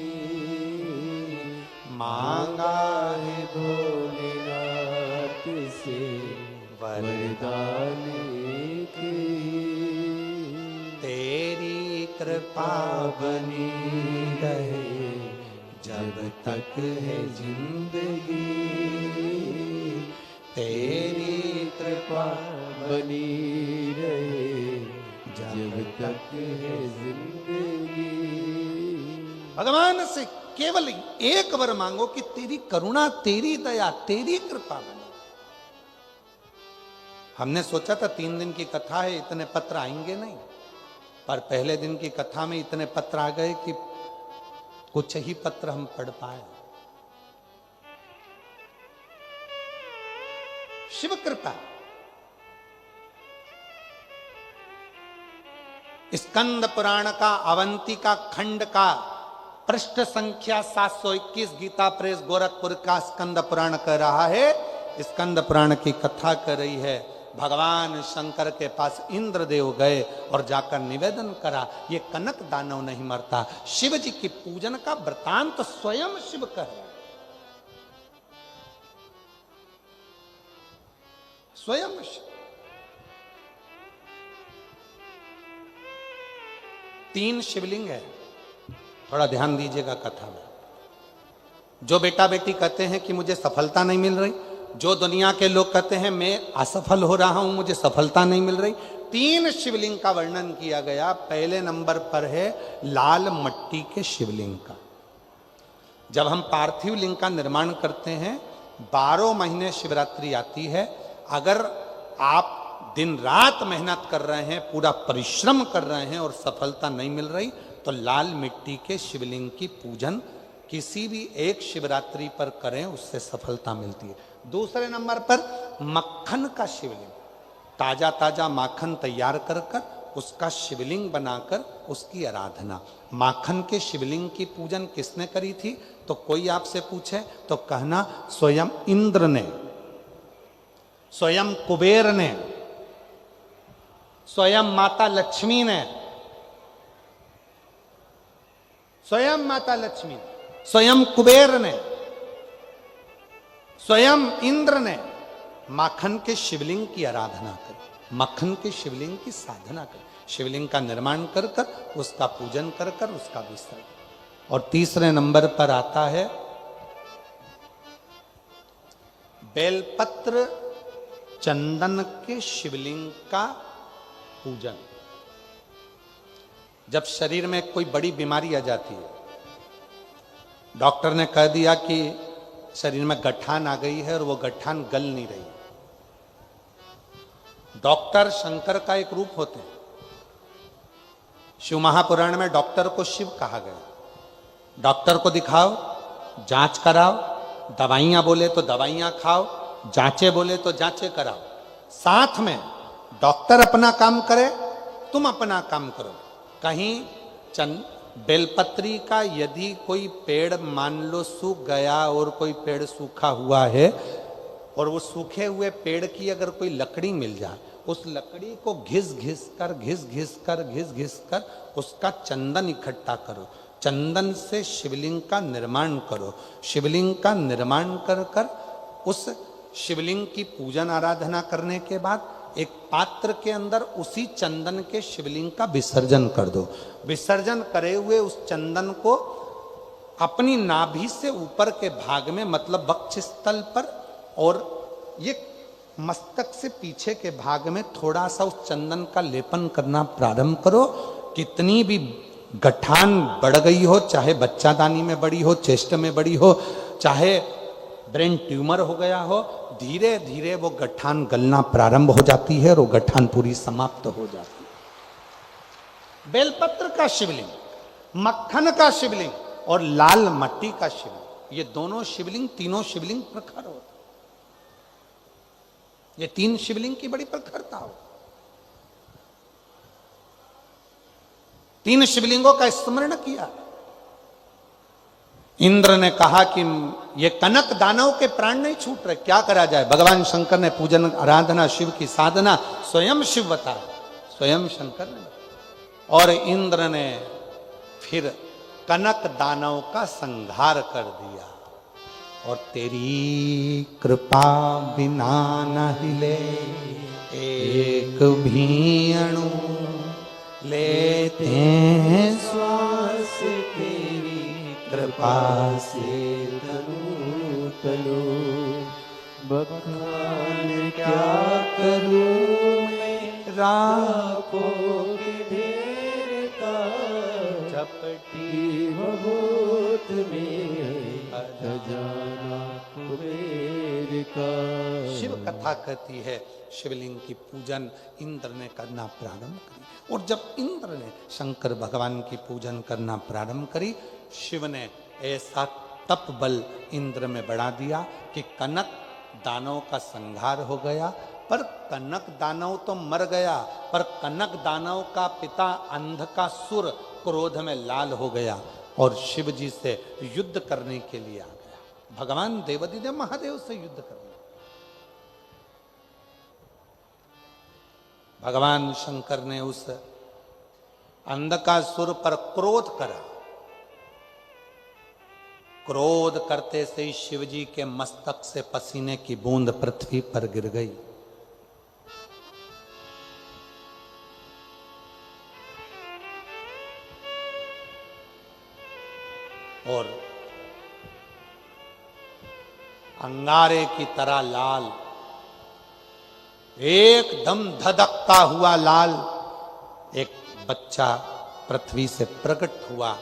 मांगा है भोलेनाथ से वरदान एक ही। तेरी कृपा बनी रहे जब तक है जिंदगी, तेरी कृपा बनी रहे जब तक है जिंदगी। भगवान से केवल एक वर मांगो कि तेरी करुणा, तेरी दया, तेरी कृपा बने। हमने सोचा था 3 दिन की कथा है, इतने पत्र आएंगे नहीं, पर पहले दिन की कथा में इतने पत्र आ गए कि कुछ ही पत्र हम पढ़ पाए। शिव कृपा। स्कंद पुराण का अवंतिका खंड का पृष्ठ संख्या 721 गीता प्रेस गोरखपुर का स्कंद पुराण कह रहा है। स्कंद पुराण की कथा कर रही है, भगवान शंकर के पास इंद्रदेव गए और जाकर निवेदन करा, ये कनक दानव नहीं मरता। शिव जी की पूजन का वृतांत तो स्वयं शिव कह रहे हैं, स्वयं शिव। 3 शिवलिंग है, थोड़ा ध्यान दीजिएगा कथा में। जो बेटा बेटी कहते हैं कि मुझे सफलता नहीं मिल रही, जो दुनिया के लोग कहते हैं मैं असफल हो रहा हूं, मुझे सफलता नहीं मिल रही, 3 शिवलिंग का वर्णन किया गया। पहले नंबर पर है लाल मट्टी के शिवलिंग का। जब हम पार्थिव लिंग का निर्माण करते हैं, 12 महीने शिवरात्रि आती है, अगर आप दिन रात मेहनत कर रहे हैं, पूरा परिश्रम कर रहे हैं और सफलता नहीं मिल रही, तो लाल मिट्टी के शिवलिंग की पूजन किसी भी एक शिवरात्रि पर करें, उससे सफलता मिलती है। दूसरे नंबर पर मक्खन का शिवलिंग, ताजा ताजा माखन तैयार कर कर उसका शिवलिंग बनाकर उसकी आराधना। माखन के शिवलिंग की पूजन किसने करी थी? तो कोई आपसे पूछे तो कहना स्वयं इंद्र ने, स्वयं कुबेर ने, स्वयं माता लक्ष्मी ने, स्वयं माता लक्ष्मी, स्वयं कुबेर ने, स्वयं इंद्र ने माखन के शिवलिंग की आराधना करी, मक्खन के शिवलिंग की साधना करी। शिवलिंग का निर्माण कर कर उसका पूजन कर कर उसका विसर्जन। और तीसरे नंबर पर आता है बेलपत्र चंदन के शिवलिंग का पूजन। जब शरीर में कोई बड़ी बीमारी आ जाती है, डॉक्टर ने कह दिया कि शरीर में गठान आ गई है और वो गठान गल नहीं रही, डॉक्टर शंकर का एक रूप होते हैं। शिव महापुराण में डॉक्टर को शिव कहा गया। डॉक्टर को दिखाओ, जांच कराओ, दवाइयां बोले तो दवाइयां खाओ, जांचे बोले तो जांचे कराओ। साथ में डॉक्टर अपना काम करे, तुम अपना काम करो। कहीं बेलपत्री का यदि कोई पेड़ मान लो सूख गया और कोई पेड़ सूखा हुआ है, और वो सूखे हुए पेड़ की अगर कोई लकड़ी मिल जाए, उस लकड़ी को घिस घिस कर उसका चंदन इकट्ठा करो, चंदन से शिवलिंग का निर्माण करो। शिवलिंग का निर्माण कर कर उस शिवलिंग की पूजन आराधना करने के बाद एक पात्र के अंदर उसी चंदन के शिवलिंग का विसर्जन कर दो। विसर्जन करे हुए उस चंदन को अपनी नाभि से ऊपर के भाग में, मतलब वक्ष स्थल पर और ये मस्तक से पीछे के भाग में थोड़ा सा उस चंदन का लेपन करना प्रारंभ करो। कितनी भी गठान बढ़ गई हो, चाहे बच्चादानी में बड़ी हो, चेस्ट में बड़ी हो, चाहे ब्रेन ट्यूमर हो गया हो, धीरे धीरे वो गठान गलना प्रारंभ हो जाती है और वो गठान पूरी समाप्त हो जाती है। बेलपत्र का शिवलिंग, मक्खन का शिवलिंग और लाल मट्टी का शिवलिंग, ये दोनों शिवलिंग, तीनों शिवलिंग प्रखर हो। ये तीन शिवलिंग की बड़ी प्रखरता हो। तीन शिवलिंगों का स्मरण किया। इंद्र ने कहा कि ये कनक दानव के प्राण नहीं छूट रहे, क्या करा जाए। भगवान शंकर ने पूजन आराधना, शिव की साधना स्वयं शिव बताया, स्वयं शंकर ने। और इंद्र ने फिर कनक दानव का संहार कर दिया। और तेरी कृपा बिना न हिले एक भी अणु, लेते हैं श्वास तेरी कृपा से तनु तनु। बखान क्या करूं मैं राखों के ढेर का, चपटी बहुत में खजाना कुबेर का। शिव कथा कहती है शिवलिंग की पूजन इंद्र ने करना प्रारंभ करी। और जब इंद्र ने शंकर भगवान की पूजन करना प्रारंभ करी, शिव ने ऐसा तप बल इंद्र में बढ़ा दिया कि कनक दानव का संहार हो गया। पर कनक दानव तो मर गया, पर कनक दानव का पिता अंधकासुर क्रोध में लाल हो गया और शिव जी से युद्ध करने के लिए आ गया। भगवान देवादिदेव महादेव से युद्ध करने, भगवान शंकर ने उस अंधकासुर पर क्रोध करा। क्रोध करते से ही शिव जी के मस्तक से पसीने की बूंद पृथ्वी पर गिर गई। और अंगारे की तरह लाल, एकदम धधकता हुआ लाल एक बच्चा पृथ्वी से प्रकट हुआ,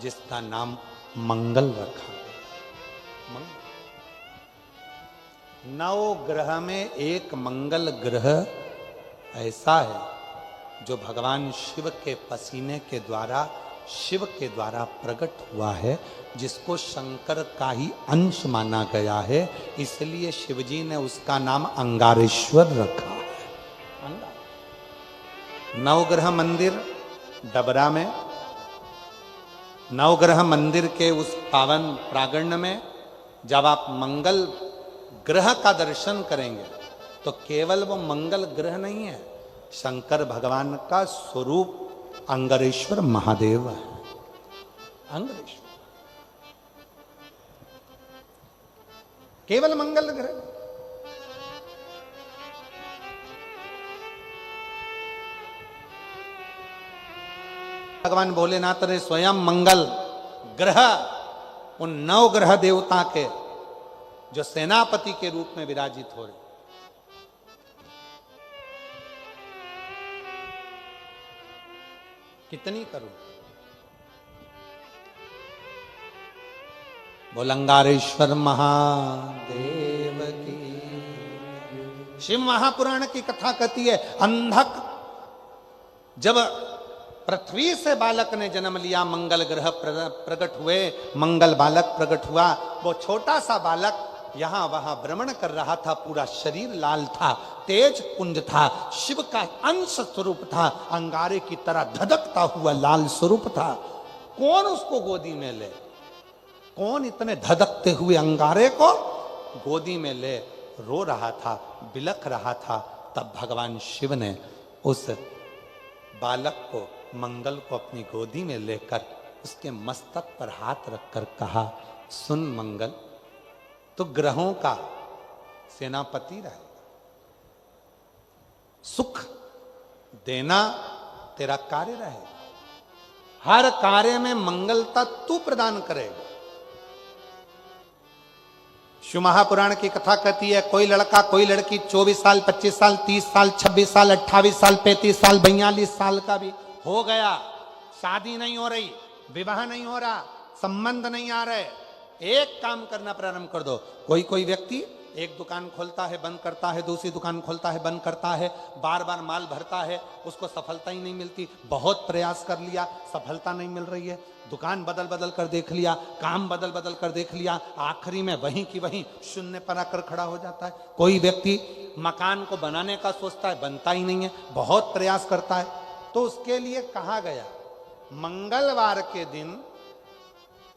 जिसका नाम मंगल रखा। नौ ग्रह में एक मंगल ग्रह ऐसा है जो भगवान शिव के पसीने के द्वारा, शिव के द्वारा प्रकट हुआ है, जिसको शंकर का ही अंश माना गया है। इसलिए शिवजी ने उसका नाम अंगारेश्वर रखा है। नवग्रह मंदिर डबरा में, नवग्रह मंदिर के उस पावन प्रांगण में जब आप मंगल ग्रह का दर्शन करेंगे तो केवल वो मंगल ग्रह नहीं है, शंकर भगवान का स्वरूप अंगारेश्वर महादेव है। अंगारेश्वर केवल मंगल ग्रह। भगवान भोलेनाथ ने स्वयं मंगल ग्रह उन 9 ग्रह देवता के जो सेनापति के रूप में विराजित हो रहे, कितनी करूं? बोलंगारेश्वर महादेव की। शिव महापुराण की कथा कहती है, अंधक जब पृथ्वी से बालक ने जन्म लिया, मंगल ग्रह प्रकट हुए, मंगल बालक प्रकट हुआ। वो छोटा सा बालक यहां वहां भ्रमण कर रहा था, पूरा शरीर लाल था, तेज पुंज था, शिव का अंश स्वरूप था, अंगारे की तरह धधकता हुआ लाल स्वरूप था। कौन उसको गोदी में ले? कौन इतने धधकते हुए अंगारे को गोदी में ले? रो रहा था, बिलख रहा था। तब भगवान शिव ने उस बालक को, मंगल को अपनी गोदी में लेकर उसके मस्तक पर हाथ रखकर कहा, सुन मंगल, तो ग्रहों का सेनापति रहेगा, सुख देना तेरा कार्य रहेगा, हर कार्य में मंगलता तू प्रदान करेगा। शिव महापुराण की कथा कहती है, कोई लड़का कोई लड़की 24 साल 25 साल 30 साल 26 साल 28 साल 35 साल 42 साल का भी हो गया, शादी नहीं हो रही, विवाह नहीं हो रहा, संबंध नहीं आ रहे, एक काम करना प्रारंभ कर दो। कोई कोई व्यक्ति एक दुकान खोलता है, बंद करता है, दूसरी दुकान खोलता है, बंद करता है, बार बार माल भरता है, उसको सफलता ही नहीं मिलती, बहुत प्रयास कर लिया, सफलता नहीं मिल रही है, दुकान बदल बदल कर देख लिया, काम बदल बदल कर देख लिया, आखिरी में वहीं की वहीं शून्य पर आकर खड़ा हो जाता है। कोई व्यक्ति मकान को बनाने का सोचता है, बनता ही नहीं है, बहुत प्रयास करता है। तो उसके लिए कहा गया, मंगलवार के दिन,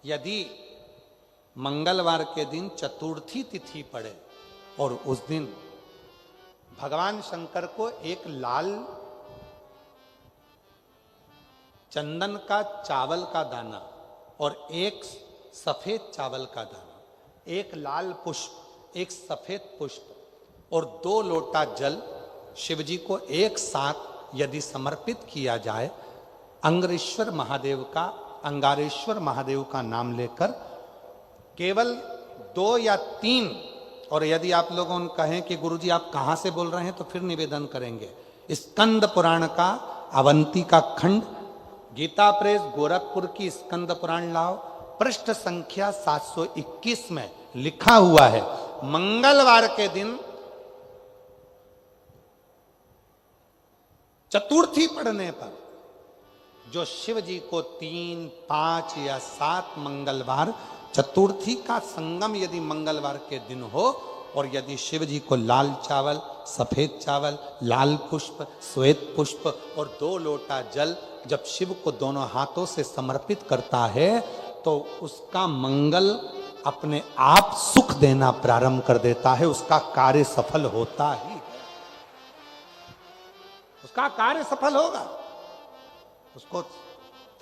यदि मंगलवार के दिन चतुर्थी तिथि पड़े और उस दिन भगवान शंकर को एक लाल चंदन का चावल का दाना और एक सफेद चावल का दाना, एक लाल पुष्प, एक सफेद पुष्प और 2 लोटा जल शिवजी को एक साथ यदि समर्पित किया जाए, अंगारेश्वर महादेव का नाम लेकर केवल 2 या 3, और यदि आप लोगों कहें कि गुरुजी आप कहां से बोल रहे हैं, तो फिर निवेदन करेंगे, स्कंद पुराण का अवंती का खंड, गीता प्रेस गोरखपुर की स्कंद पुराण लाओ, पृष्ठ संख्या 721 में लिखा हुआ है, मंगलवार के दिन चतुर्थी पढ़ने पर जो शिव जी को 3, 5 या 7 मंगलवार, चतुर्थी का संगम यदि मंगलवार के दिन हो, और यदि शिव जी को लाल चावल, सफेद चावल, लाल पुष्प, श्वेत पुष्प और 2 लोटा जल जब शिव को दोनों हाथों से समर्पित करता है, तो उसका मंगल अपने आप सुख देना प्रारंभ कर देता है, उसका कार्य सफल होता ही, उसका कार्य सफल होगा, उसको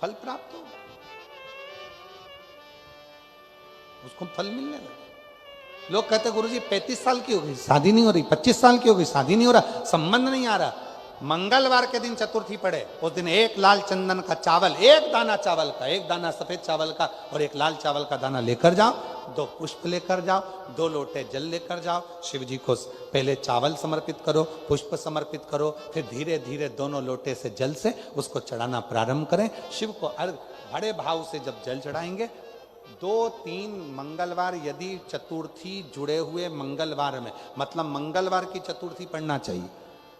फल प्राप्त होगा, उसको फल मिलने लगे। लोग कहते गुरुजी 35 साल की हो गई, शादी नहीं हो रही, 25 साल की हो गई, शादी नहीं हो रहा, संबंध नहीं आ रहा। मंगलवार के दिन चतुर्थी पड़े, उस दिन एक लाल चंदन का चावल, एक दाना चावल का, एक दाना सफेद चावल का और एक लाल चावल का दाना लेकर जाओ, 2 पुष्प लेकर जाओ, 2 लोटे जल लेकर जाओ, शिव जी को पहले चावल समर्पित करो, पुष्प समर्पित करो, फिर धीरे धीरे दोनों लोटे से जल से उसको चढ़ाना प्रारंभ करें। शिव को अर्घ बड़े भाव से जब जल चढ़ाएंगे, 2-3 मंगलवार यदि चतुर्थी जुड़े हुए मंगलवार में, मतलब मंगलवार की चतुर्थी पढ़ना चाहिए,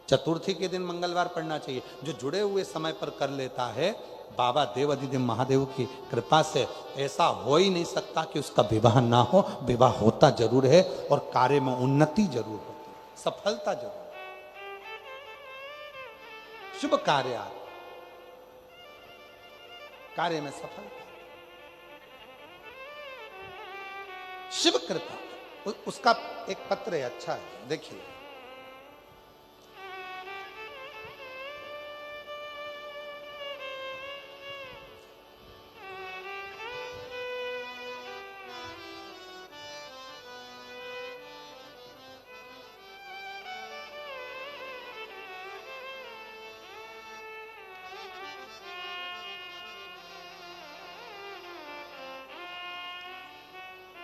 चतुर्थी के दिन मंगलवार पढ़ना चाहिए, जो जुड़े हुए समय पर कर लेता है, बाबा देवाधिदेव महादेव की कृपा से ऐसा हो ही नहीं सकता कि उसका विवाह ना हो, विवाह होता जरूर है और कार्य में उन्नति जरूर होती, सफलता जरूर, शुभ कार्य में सफलता, शिव कृपा। उसका एक पत्र है, अच्छा है, देखिए।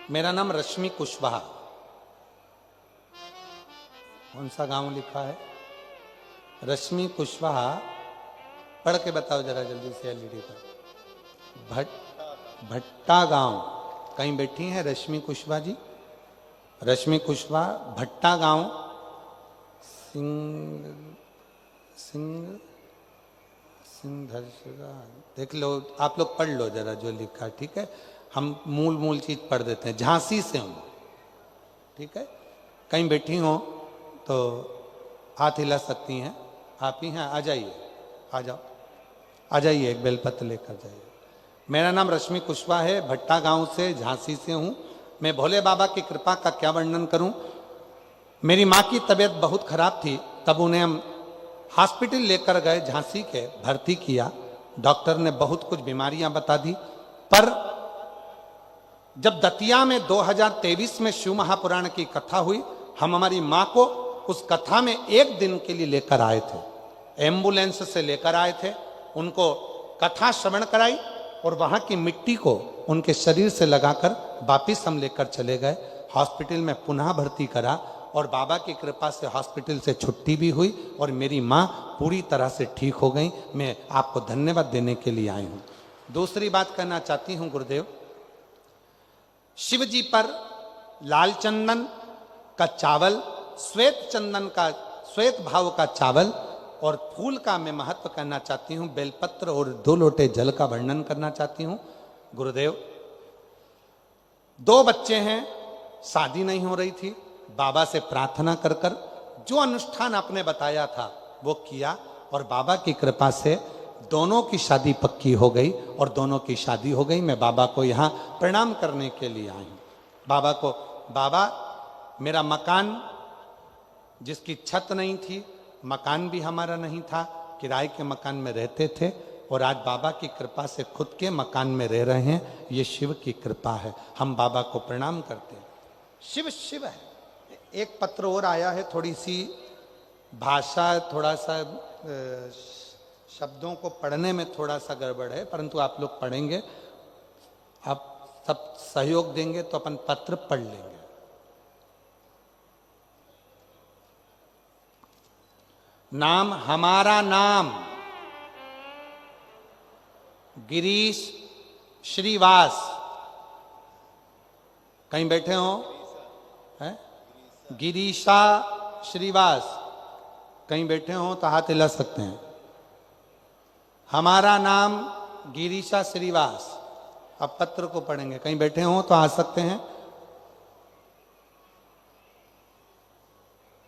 मेरा नाम रश्मि कुशवाहा। कौन सा गांव लिखा है? रश्मि कुशवाहा। पढ़ के बताओ जरा जल्दी से एलईडी पर। भट्टा गांव। कहीं बैठी हैं रश्मि कुशवाहा जी? रश्मि कुशवाहा, भट्टा गांव, सिंधरसरा। देख लो, आप लोग पढ़ लो जरा जो लिखा, ठीक है? हम मूल चीज पढ़ देते हैं। झांसी से हूं, ठीक है? कहीं बैठी हो तो हाथ हिला सकती हैं। आप ही हैं, आ जाइए, आ जाओ, आ जाइए, एक बेलपत्र लेकर जाइए। मेरा नाम रश्मि कुशवाहा है, भट्टा गांव से, झांसी से हूं। मैं भोले बाबा की कृपा का क्या वर्णन करूं। मेरी माँ की तबीयत बहुत खराब थी, तब उन्हें हम हॉस्पिटल लेकर गए, झांसी के, भर्ती किया। डॉक्टर ने बहुत कुछ बीमारियां बता दी, पर जब दतिया में 2023 में शिव महापुराण की कथा हुई, हम हमारी माँ को उस कथा में एक दिन के लिए लेकर आए थे। एम्बुलेंस से लेकर आए थे, उनको कथा श्रवण कराई और वहां की मिट्टी को उनके शरीर से लगाकर वापिस हम लेकर चले गए। हॉस्पिटल में पुनः भर्ती करा और बाबा की कृपा से हॉस्पिटल से छुट्टी भी हुई और मेरी माँ पूरी तरह से ठीक हो गई। मैं आपको धन्यवाद देने के लिए आई हूं। दूसरी बात कहना चाहती हूं, गुरुदेव, शिव जी पर लाल चंदन का चावल, श्वेत चंदन का, श्वेत भाव का चावल और फूल का मैं महत्व कहना चाहती हूं। बेलपत्र और 2 लोटे जल का वर्णन करना चाहती हूं। गुरुदेव, 2 बच्चे हैं, शादी नहीं हो रही थी। बाबा से प्रार्थना कर कर जो अनुष्ठान आपने बताया था वो किया और बाबा की कृपा से दोनों की शादी पक्की हो गई और दोनों की शादी हो गई। मैं बाबा को यहाँ प्रणाम करने के लिए आई हूँ। बाबा को, बाबा, मेरा मकान जिसकी छत नहीं थी, मकान भी हमारा नहीं था, किराए के मकान में रहते थे और आज बाबा की कृपा से खुद के मकान में रह रहे हैं। ये शिव की कृपा है, हम बाबा को प्रणाम करते हैं। शिव शिव है। एक पत्र और आया है, थोड़ी सी भाषा, थोड़ा सा शब्दों को पढ़ने में थोड़ा सा गड़बड़ है, परंतु आप लोग पढ़ेंगे, आप सब सहयोग देंगे तो अपन पत्र पढ़ लेंगे। नाम, हमारा नाम गिरीश श्रीवास। कहीं बैठे हो? हैं? गिरीशा श्रीवास। कहीं बैठे हो तो हाथ हिला सकते हैं। हमारा नाम गिरीशा श्रीवास। अब पत्र को पढ़ेंगे। कहीं बैठे हो तो आ सकते हैं।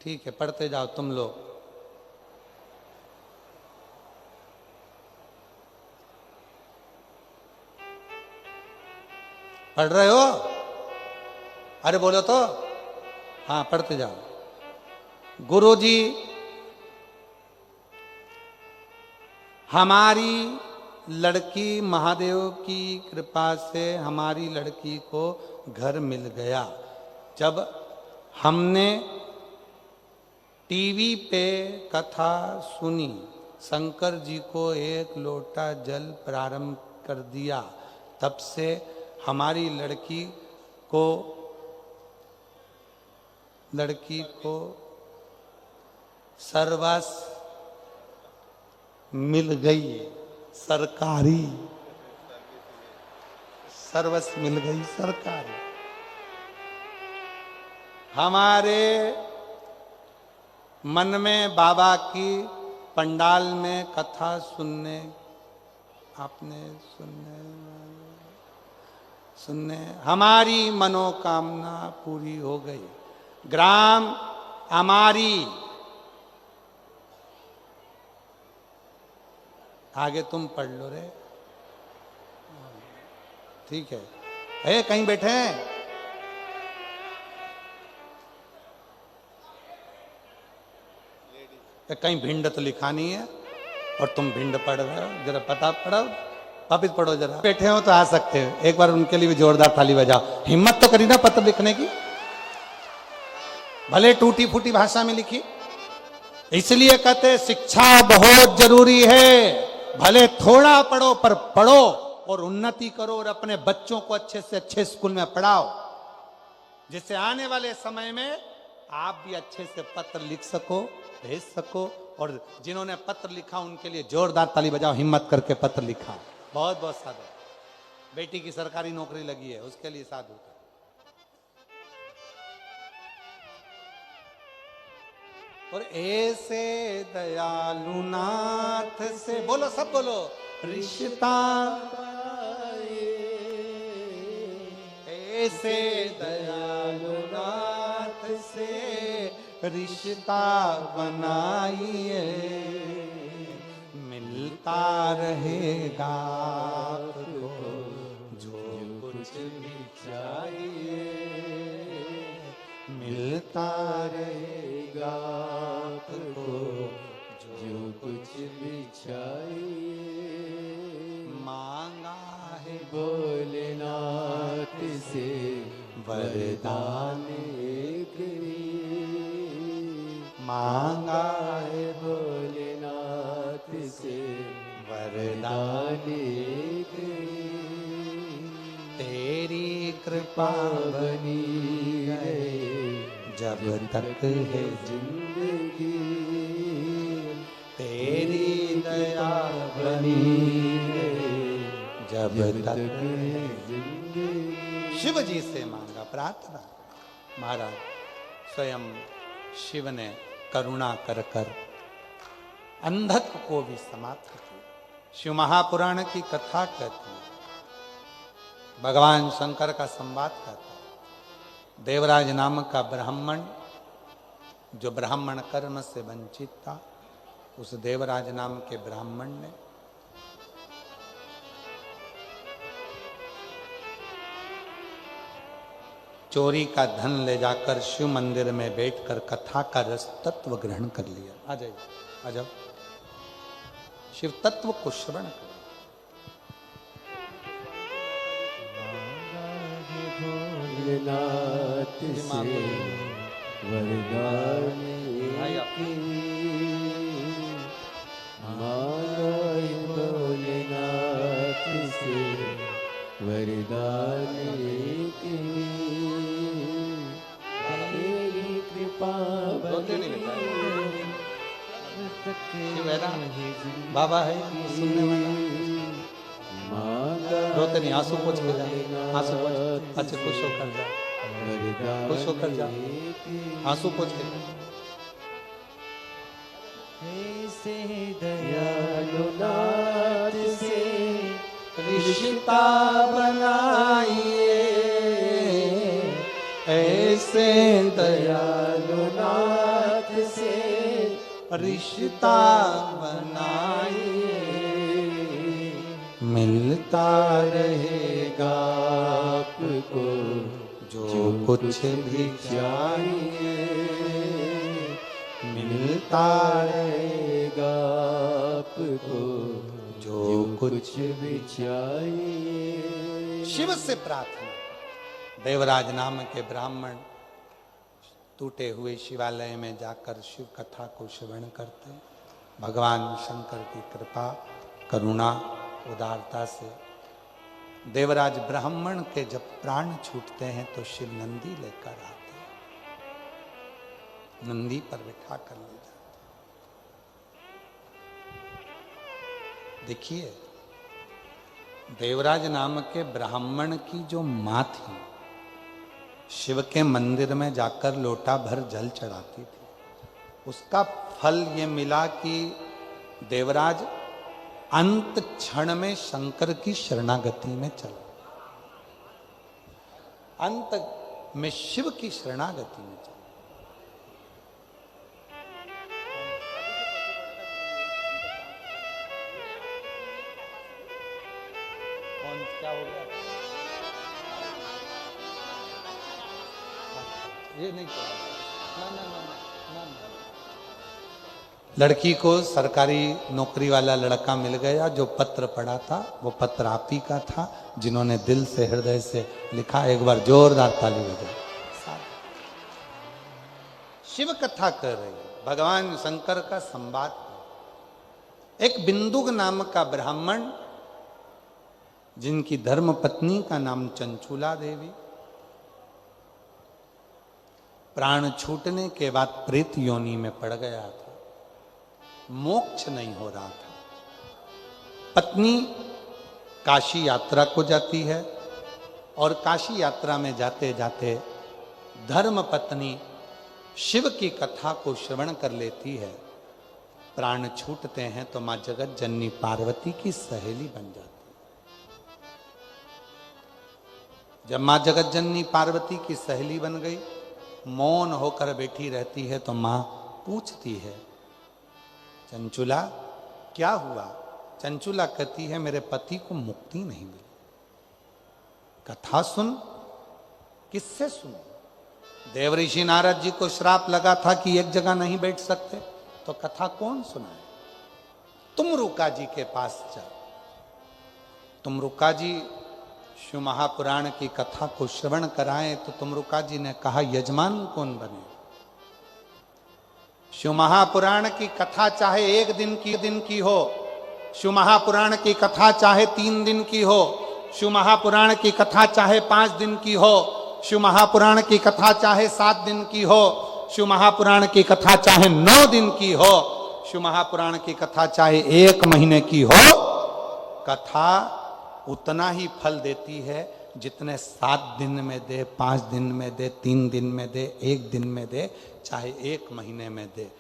ठीक है, पढ़ते जाओ तुम लोग। पढ़ रहे हो? अरे बोलो तो। हाँ, पढ़ते जाओ। गुरुजी, हमारी लड़की, महादेव की कृपा से हमारी लड़की को घर मिल गया। जब हमने टीवी पे कथा सुनी, शंकर जी को 1 लोटा जल प्रारंभ कर दिया, तब से हमारी लड़की को सर्वस्व मिल गई। सरकारी सर्वस्व मिल गई, सरकारी। हमारे मन में बाबा की पंडाल में कथा सुनने, आपने सुनने हमारी मनोकामना पूरी हो गई। ग्राम अमारी, आगे तुम पढ़ लो रे। ठीक है, कहीं बैठे हैं? कहीं भिंड तो लिखा नहीं है और तुम भिंड पढ़ रहे हो। जरा पता पढ़ो, वापिस पढ़ो जरा। बैठे हो तो आ सकते हो, एक बार उनके लिए भी जोरदार ताली बजाओ। हिम्मत तो करी ना पत्र लिखने की, भले टूटी फूटी भाषा में लिखी। इसलिए कहते शिक्षा बहुत जरूरी है। भले थोड़ा पढ़ो पर पढ़ो और उन्नति करो और अपने बच्चों को अच्छे से अच्छे स्कूल में पढ़ाओ। जिससे आने वाले समय में आप भी अच्छे से पत्र लिख सको, भेज सको। और जिन्होंने पत्र लिखा उनके लिए जोरदार ताली बजाओ, हिम्मत करके पत्र लिखा। बहुत बहुत साधु। बेटी की सरकारी नौकरी लगी है, उसके लिए साधु। और ऐसे दयालु नाथ से, बोलो सब बोलो, रिश्ता ऐसे दयालु नाथ से रिश्ता बनाइए, मिलता रहेगा आपको जो कुछ भी चाहिए, मिलता रहेगा आपको जो कुछ भी चाहिए। मांगा है भोलेनाथ से वरदान एक ही, मांगा है भोलेनाथ से वरदान एक ही। तेरी कृपा बनी रहे जब तक है जिंदगी, तेरी दया बनी रहे जब तक है जिंदगी। शिव जी से मांगा प्रार्थना। महाराज स्वयं शिव ने करुणा कर कर अंधत्व को भी समाप्त किया। शिव महापुराण की कथा कहती है, भगवान शंकर का संवाद कहता है। देवराज नाम का ब्राह्मण, जो ब्राह्मण कर्म से वंचित था, उस देवराज नाम के ब्राह्मण ने चोरी का धन ले जाकर शिव मंदिर में बैठकर कथा का रस तत्व ग्रहण कर लिया। आ जाइए, आ जाओ, शिव तत्व को श्रवण कर। भोलेनाथ से वरदान एक ही, मांगा है भोलेनाथ से वरदान एक ही। तेरी कृपा बनी रहे शिव है ना, बाबा है सुनने वाला। रोते नहीं, आंसू पोंछ के जा, आंसू पोंछ। अच्छा खुश होकर जा, खुश होकर जा, आंसू पोंछ के जा। ऐसे दयालु नाथ से रिश्ता बनाइए, ऐसे दयालु नाथ से रिश्ता बनाइए, मिलता रहेगा आपको जो कुछ भी चाहिए, मिलता रहेगा आपको जो कुछ भी चाहिए। शिव से प्रार्थना। देवराज नाम के ब्राह्मण टूटे हुए शिवालय में जाकर शिव कथा को श्रवण करते। भगवान शंकर की कृपा, करुणा, उदारता से देवराज ब्राह्मण के जब प्राण छूटते हैं तो शिव नंदी लेकर आते हैं, नंदी पर बिठा कर ले जाते। देखिए, देवराज नाम के ब्राह्मण की जो मां थी, शिव के मंदिर में जाकर लोटा भर जल चढ़ाती थी। उसका फल ये मिला कि देवराज अंत क्षण में शंकर की शरणागति में चला, अंत में शिव की शरणागति में चला। कौन क्या हो गया? ये नहीं ना, ना, ना, ना, ना। लड़की को सरकारी नौकरी वाला लड़का मिल गया जो पत्र पढ़ा था, वो पत्र आप ही का था, जिन्होंने दिल से हृदय से लिखा। एक बार जोरदार ताली बजाओ। शिव कथा कर रही है, भगवान शंकर का संवाद। एक बिंदुक नाम का ब्राह्मण, जिनकी धर्म पत्नी का नाम चंचूला देवी, प्राण छूटने के बाद प्रेत योनि में पड़ गया था, मोक्ष नहीं हो रहा था। पत्नी काशी यात्रा को जाती है और काशी यात्रा में जाते जाते धर्म पत्नी शिव की कथा को श्रवण कर लेती है। प्राण छूटते हैं तो मां जगत जननी पार्वती की सहेली बन जाती है। जब मां जगत जननी पार्वती की सहेली बन गई, मौन होकर बैठी रहती है तो मां पूछती है, चंचुला क्या हुआ? चंचुला कहती है, मेरे पति को मुक्ति नहीं मिली। कथा सुन। किससे सुन? देवऋषि नारद जी को श्राप लगा था कि एक जगह नहीं बैठ सकते, तो कथा कौन सुनाए? तुम रुका जी के पास जा। तुम रुका जी शिव महापुराण की कथा को श्रवण कराएं तो तुम रुका जी ने कहा, यजमान कौन बने? शिव महापुराण की कथा चाहे एक दिन की हो, शिव महापुराण की कथा चाहे 3 दिन की हो, शिव महापुराण की कथा चाहे 5 दिन की हो, शिव महापुराण की कथा चाहे 7 दिन की हो, शिव महापुराण की कथा चाहे 9 दिन की हो, शिव महापुराण की कथा चाहे 1 महीने की हो, कथा उतना ही फल देती है जितने 7 दिन में दे, 5 दिन में दे, 3 दिन में दे, 1 दिन में दे, चाहे 1 महीने में दे।